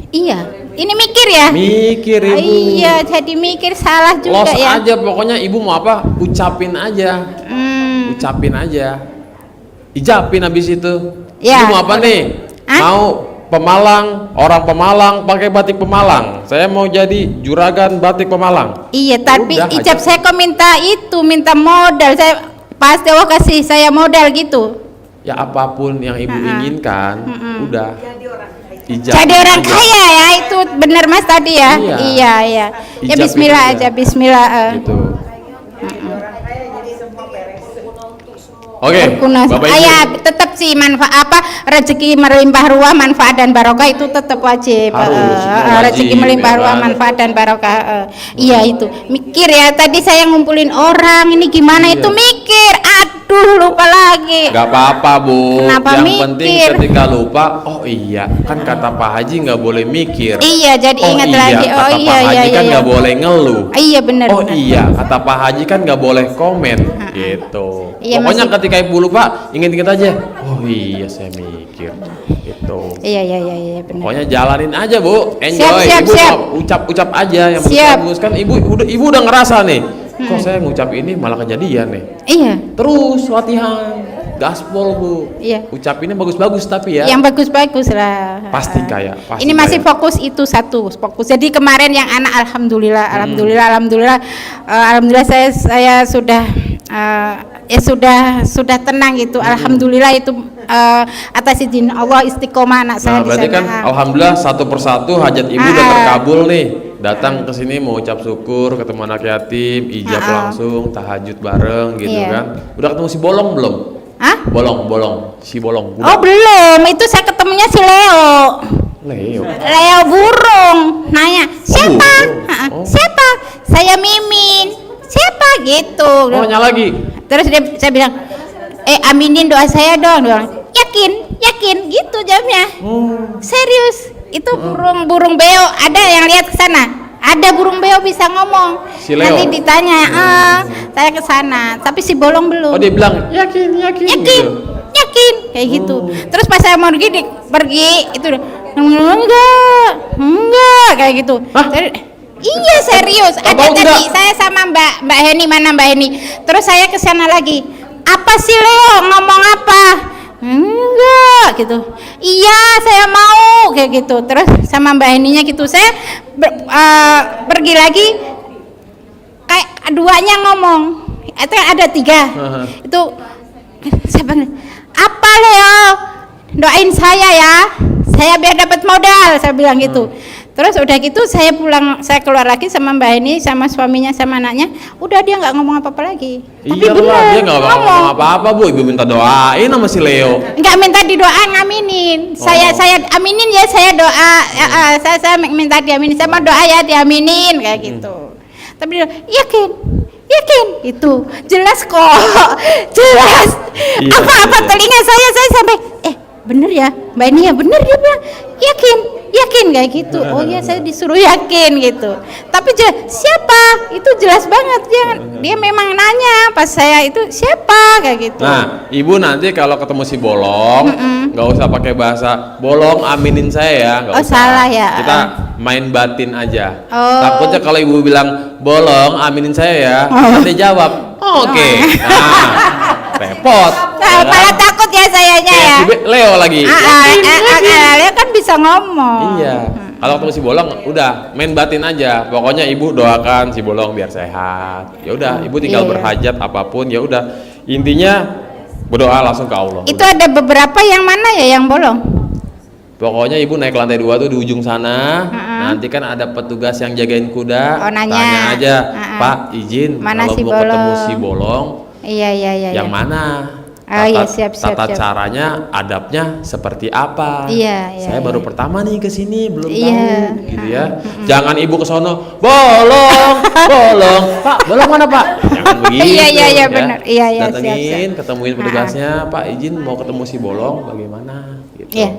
Iya, ini mikir ya. Mikir Ibu. Iya, jadi mikir salah juga Los ya. aja pokoknya Ibu mau apa, ucapin aja. Ucapin aja. Ijapin habis itu. Ya. Ibu mau apa nih? Hah? Mau Pemalang, orang Pemalang pakai batik Pemalang. Saya mau jadi juragan batik Pemalang. Iya, tapi Udah, ijab aja. saya kok minta modal. Saya pasti Allah kasih saya modal gitu. Ya apapun yang Ibu inginkan, udah. Ijab Jadi orang aja. kaya ya, itu benar Mas tadi ya. Iya. Iya. Ya Ijab bismillah itu aja, bismillah. Gitu. Oke, Kunas. Bapak Ibu. Ya, tetap sih rezeki melimpah ruah, manfaat dan barokah itu tetap wajib. Harus, itu Rezeki wajib, melimpah ya ruah, kan? manfaat dan barokah. Iya itu. Mikir ya, tadi saya ngumpulin orang ini gimana Iya. itu mikir. Aduh, lupa lagi. Gak apa-apa Bu. Kenapa yang mikir? penting ketika lupa, oh iya kan kata Pak Haji nggak boleh mikir. Iya, jadi Oh ingat iya, lagi. Oh kata iya Pak Haji iya kan iya. nggak boleh ngeluh. Iya benar. Oh benar. iya, kata Pak Haji kan nggak boleh komen, gitu. Iya, Pokoknya masih- ketika Ibu lupa, ingat-ingat aja. Oh iya, saya mikir, gitu. Iya benar. Pokoknya jalanin aja Bu, enjoy. Siap, Ibu siap. mau ucap aja yang Siap. bagus kan. Ibu udah ngerasa nih. Kok saya ngucap ini malah kejadian nih. Iya. Terus latihan, gaspol Bu. Iya. Ucapinnya bagus-bagus tapi ya. Yang bagus-bagus lah. Pasti kaya, pasti Ini masih kaya. fokus itu satu, fokus. Jadi kemarin yang anak alhamdulillah saya sudah sudah tenang gitu. Alhamdulillah itu atas izin Allah istiqomah anak saya Nah, di berarti sana. kan alhamdulillah satu persatu hajat Ibu udah terkabul nih. Datang ke sini mau ucap syukur, ketemu anak yatim, ijab langsung, tahajud bareng gitu Iya. kan. Udah ketemu si Bolong belum? Hah? Bolong, si Bolong. Oh belum, itu saya ketemunya si Leo. Leo burung, nanya siapa? burung. Oh. Siapa? Saya Mimin. Siapa gitu? Oh, nanya lagi. Terus saya bilang, aminin doa saya dong. Dia bilang, yakin, gitu jawabnya. Serius, itu burung beo. Ada yang lihat ke sana? Ada burung beo bisa ngomong. Si Leo? Nanti ditanya, saya ke sana. Tapi si Bolong belum. Oh, dia bilang yakin gitu. Yakin, kayak gitu. Terus pas saya mau pergi itu enggak kayak gitu. Iya serius. Ada Tahu tadi tidak? saya sama Mbak Heni, mana Mbak Heni. Terus saya ke sana lagi. Apa sih Leo ngomong apa? Enggak gitu. Iya saya mau kayak gitu. Terus sama Mbak Heninya gitu. Saya pergi lagi kayak duanya ngomong. Itu ada 3. Itu saya bilang, apa Leo? Doain saya ya. Saya biar dapat modal, saya bilang gitu. Terus udah gitu saya pulang, saya keluar lagi sama Mbak Heni, sama suaminya, sama anaknya. Udah dia nggak ngomong apa-apa lagi. Tapi Iya bener, lah, dia nggak ngomong apa-apa Bu. Ibu minta doain sama si Leo. nggak minta didoa, ngaminin. Saya aminin ya, saya doa. Saya minta diaminin, sama doa ya diaminin kayak gitu. Tapi dia yakin itu jelas kok, jelas. Iya, Apa-apa iya. telinga saya sampai bener ya Mbak Nia, bener dia bilang yakin kayak gitu. Oh ya, saya disuruh yakin gitu. Tapi siapa itu jelas banget dia memang nanya pas saya itu siapa kayak gitu. Nah, Ibu nanti kalau ketemu si Bolong, nggak usah pakai bahasa Bolong aminin saya ya, nggak Oh, usah. salah ya. Kita main batin aja. Oh. Takutnya kalau Ibu bilang Bolong aminin saya ya, nanti jawab oke. Nah, repot. Nah, malah takut ya sayanya ya. Si Leo lagi. Leo kan bisa ngomong. Iya. Kalau ketemu si Bolong, udah main batin aja. Pokoknya Ibu doakan si Bolong biar sehat. Ya udah, Ibu tinggal Iya. berhajat apapun. Ya udah, intinya berdoa langsung ke Allah. Itu ada beberapa yang mana ya yang bolong? Pokoknya Ibu naik lantai 2 tuh di ujung sana. Nanti kan ada petugas yang jagain kuda. Oh, nanya. Tanya aja, Pak izin Mana kalau si mau ketemu Bolong? si Bolong, Iya. yang mana? Oh iya, siap. Tata caranya, adabnya seperti apa? Iya. Saya baru pertama nih ke sini, belum Iya. tahu, gitu ya. Jangan Ibu ke sono, Bolong, Pak, Bolong mana Pak? Jangan begitu. Iya, ya. benar. Iya, Datengin, siap. ketemuin petugasnya, Pak izin mau ketemu si Bolong, bagaimana? Gitu. Iya.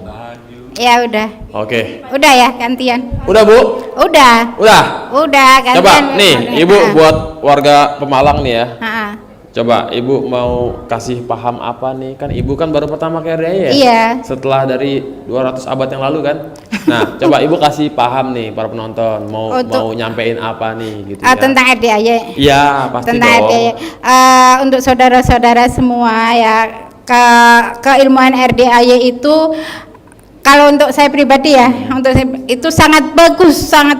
Ya udah. Oke. Udah ya gantian. Udah Bu? Udah gantian. Coba nih, Ibu buat warga Pemalang nih ya. Ha-ha. Coba Ibu mau kasih paham apa nih? Kan Ibu kan baru pertama ke RDA ya? Iya. Setelah dari 200 abad yang lalu kan? Nah, coba Ibu kasih paham nih para penonton, mau nyampein apa nih gitu ya. Tentang RDAY. Iya, pasti Tentang dong. RDAY. Untuk saudara-saudara semua ya, keilmuan RDAY itu kalau untuk saya pribadi ya, itu sangat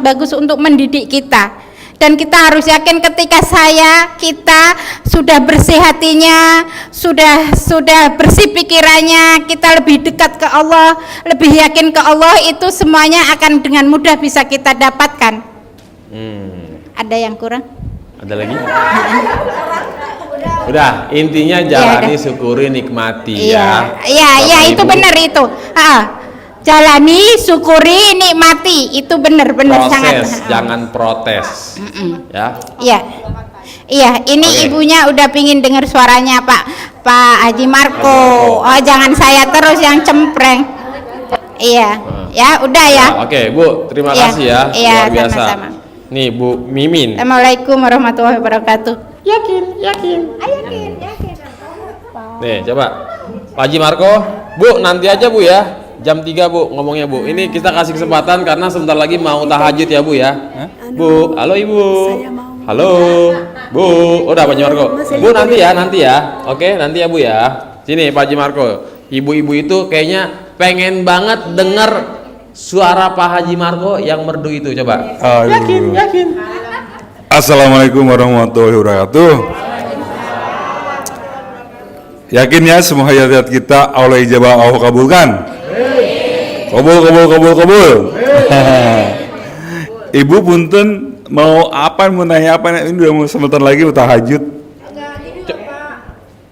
bagus untuk mendidik kita. Dan kita harus yakin ketika kita sudah bersih hatinya, sudah bersih pikirannya, kita lebih dekat ke Allah, lebih yakin ke Allah, itu semuanya akan dengan mudah bisa kita dapatkan. Ada yang kurang? Ada lagi? Udah, intinya jalani, syukuri, nikmati ya. Iya, itu Ibu. benar itu. Jalani, syukuri, nikmati, itu benar Proses, sangat. jangan protes. Ya. Iya, ini Oke. ibunya udah pingin dengar suaranya Pak Haji Marco. Oh, jangan saya terus yang cempreng. Iya, ya udah ya. Nah, oke Bu, terima Iya, kasih ya, iya, luar biasa. sama-sama. Nih Bu Mimin. Assalamualaikum warahmatullahi wabarakatuh. Yakin. Nih coba Pak Haji Marco, Bu nanti aja Bu ya, jam 3 Bu ngomongnya Bu. Ini kita kasih kesempatan karena sebentar lagi mau tahajud ya Bu ya. Bu, halo Ibu. Halo Bu, udah Pak Haji Marco. Bu nanti ya, oke nanti ya Bu ya. Sini Pak Haji Marco, ibu-ibu itu kayaknya pengen banget denger suara Pak Haji Marco yang merdu itu, coba. Yakin. Assalamualaikum warahmatullahi wabarakatuh. Yakin ya semua hayat kita Allah ijabah Allah kabulkan. Kabul. Ibu punten mau apa, mau nanya apa, ini udah mau sebentar lagi udah tahajud. Enggak, gini loh Pak,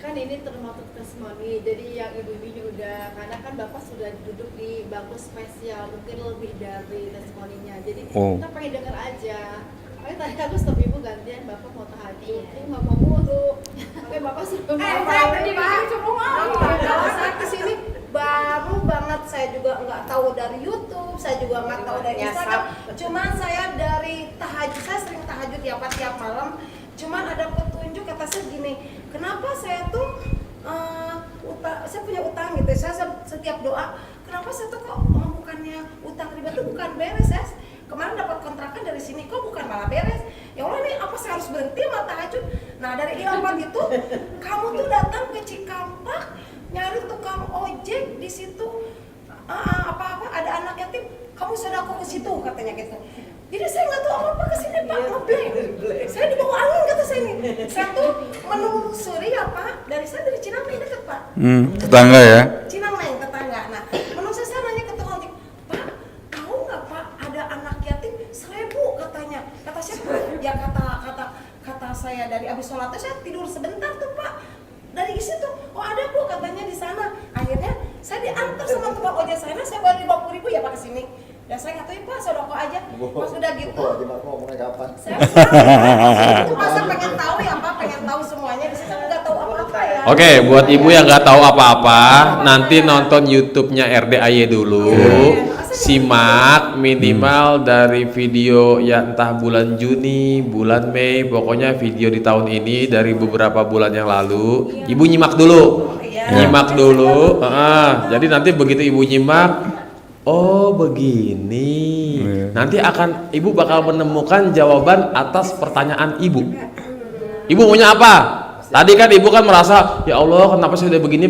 kan ini termasuk testimoni, jadi yang ibu-ibu udah, karena kan Bapak sudah duduk di bangku spesial, mungkin lebih dari testimoninya, jadi kita pengen denger aja. Makanya tadi aku stop ibu gantian, Bapak mau tahajud, ibu nggak mau mulu, tapi Bapak sudah kalau saya kesini baru banget, saya juga nggak tahu dari YouTube, saya juga nggak tahu dari Instagram, cuman saya dari tahajud, saya sering tahajud ya Pak tiap malam. Cuman ada petunjuk kata saya gini, kenapa saya tuh saya punya utang gitu, saya setiap doa, kenapa saya tuh kok bukannya utang riba tuh bukan beres ya, kemarin dapat kontrakan dari sini kok bukan malah beres, ya Allah ini apa saya harus berhenti sama tahajud. Nah dari ilham itu, kamu tuh datang ke Cikampek nyari tukang ojek di situ, apa-apa ada anak yatim, kamu sedekah ke situ katanya gitu. Jadi saya nggak tahu apa kesini Pak, ngeblank. Saya di bawah angin kata saya ini. Saya tuh menelusuri ya Pak, dari saya dari Cinameng dekat Pak. Tetangga ya. Cinameng tetangga. Nah, menelusuri saya nanya ke tukang ojek, Pak, tahu nggak Pak ada anak dari abis sholat tuh saya tidur sebentar tuh Pak. Dari situ, oh ada Bu katanya di sana. Akhirnya saya diantar sama tukang ojek sana, saya baru 50.000 ya Pak ke sini. Dan saya ngatain Pak, sodoko aja. Pas udah gitu, saya masa pengen tahu ya Pak, pengen tahu semuanya. Di situ nggak tahu apa-apa ya. Oke, buat ibu yang nggak tahu apa-apa, nanti nonton YouTube-nya RDAY dulu. Simak minimal dari video ya entah bulan Juni, bulan Mei, pokoknya video di tahun ini dari beberapa bulan yang lalu. Ibu nyimak dulu, nyimak dulu. Jadi nanti begitu ibu nyimak, oh begini. Nanti akan ibu bakal menemukan jawaban atas pertanyaan ibu. Ibu maunya apa? Tadi kan ibu kan merasa ya Allah kenapa saya udah begini,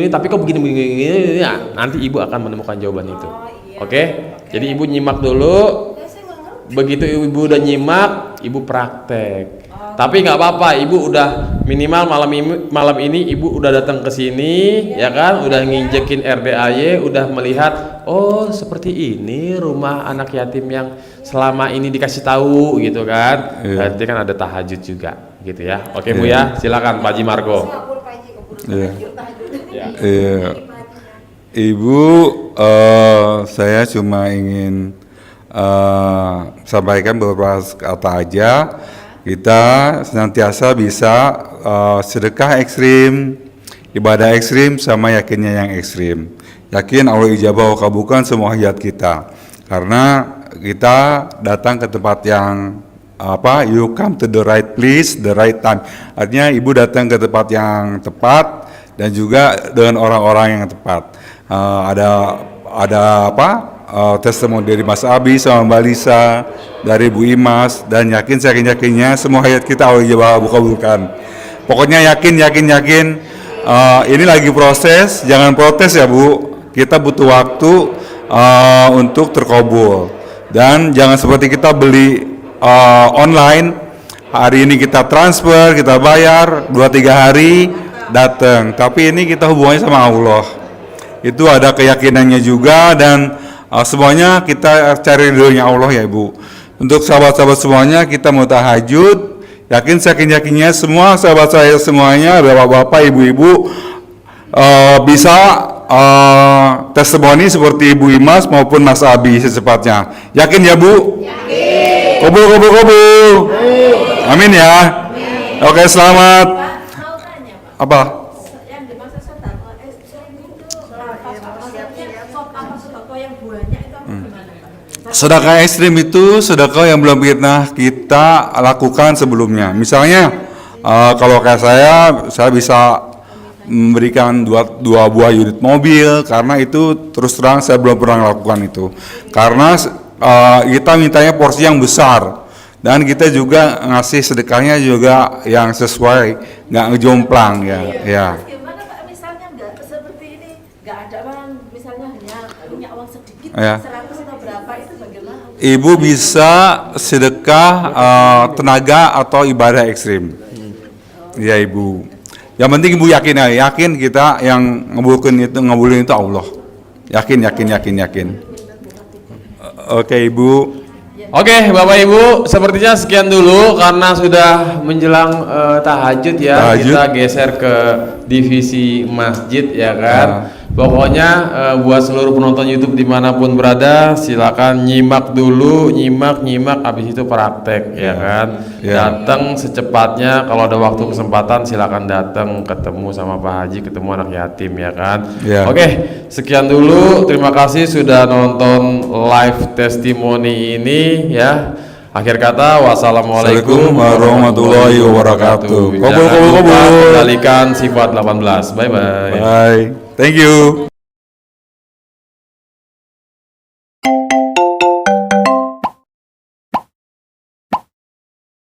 tapi kok begini. Ya, nanti ibu akan menemukan jawaban itu. Oke, jadi ibu nyimak dulu. Begitu ibu udah nyimak, ibu praktek. Tapi nggak apa-apa, ibu udah minimal malam ini ibu udah datang ke sini, ya kan? Udah nginjekin RDAY, udah melihat, oh seperti ini rumah anak yatim yang selama ini dikasih tahu, gitu kan? Berarti kan ada tahajud juga, gitu ya? Oke Bu ya, silakan Pak Haji Margo. Ibu, saya cuma ingin sampaikan beberapa kata aja. Kita senantiasa bisa sedekah ekstrim, ibadah ekstrim, sama yakinnya yang ekstrim. Yakin Allah ijabah wa kabulkan semua hajat kita. Karena kita datang ke tempat yang you come to the right place, the right time. Artinya ibu datang ke tempat yang tepat dan juga dengan orang-orang yang tepat. Ada testimoni dari Mas Abi sama Mbak Lisa, dari Bu Imas, dan yakinnya semua hayat kita Allah ijabah kabulkan. Pokoknya yakin. Ini lagi proses, jangan protes ya Bu. Kita butuh waktu untuk terkabul. Dan jangan seperti kita beli online, hari ini kita transfer, kita bayar 2-3 hari datang. Tapi ini kita hubungannya sama Allah. Itu ada keyakinannya juga, dan semuanya kita cari ridhonya Allah ya Ibu. Untuk sahabat-sahabat semuanya kita mau tahajud, yakinnya semua sahabat saya semuanya, bapak-bapak, ibu-ibu bisa testimoni seperti Ibu Imas maupun Mas Abi secepatnya. Yakin ya Bu? Yakin. Kubur. Amin ya. Oke, selamat. Apa? Sedekah ekstrim itu sedekah yang belum pernah kita lakukan sebelumnya. Misalnya kalau kayak saya bisa memberikan dua buah unit mobil, karena itu terus terang saya belum pernah lakukan itu. Karena kita mintanya porsi yang besar, dan kita juga ngasih sedekahnya juga yang sesuai, nggak ngejomplang ya. Gimana Pak, misalnya nggak seperti ini, nggak ada orang, misalnya hanya punya uang sedikit, Ya. 100 atau berapa, itu bagaimana? Ibu bisa sedekah tenaga atau ibadah ekstrim. Ya Ibu. Yang penting Ibu yakin kita yang ngabulin itu Allah. Yakin. Oke Ibu. Oke Bapak Ibu, sepertinya sekian dulu karena sudah menjelang tahajud ya. Kita geser ke divisi masjid ya kan. Pokoknya buat seluruh penonton YouTube dimanapun berada, silakan nyimak dulu, nyimak, habis itu praktek ya kan. Datang secepatnya, kalau ada waktu kesempatan silakan datang ketemu sama Pak Haji, ketemu anak yatim ya kan. Oke, sekian dulu, terima kasih sudah nonton live testimoni ini ya. Akhir kata, wassalamualaikum warahmatullahi wabarakatuh. Jangan lupa kembalikan sifat 18. Bye. Thank you.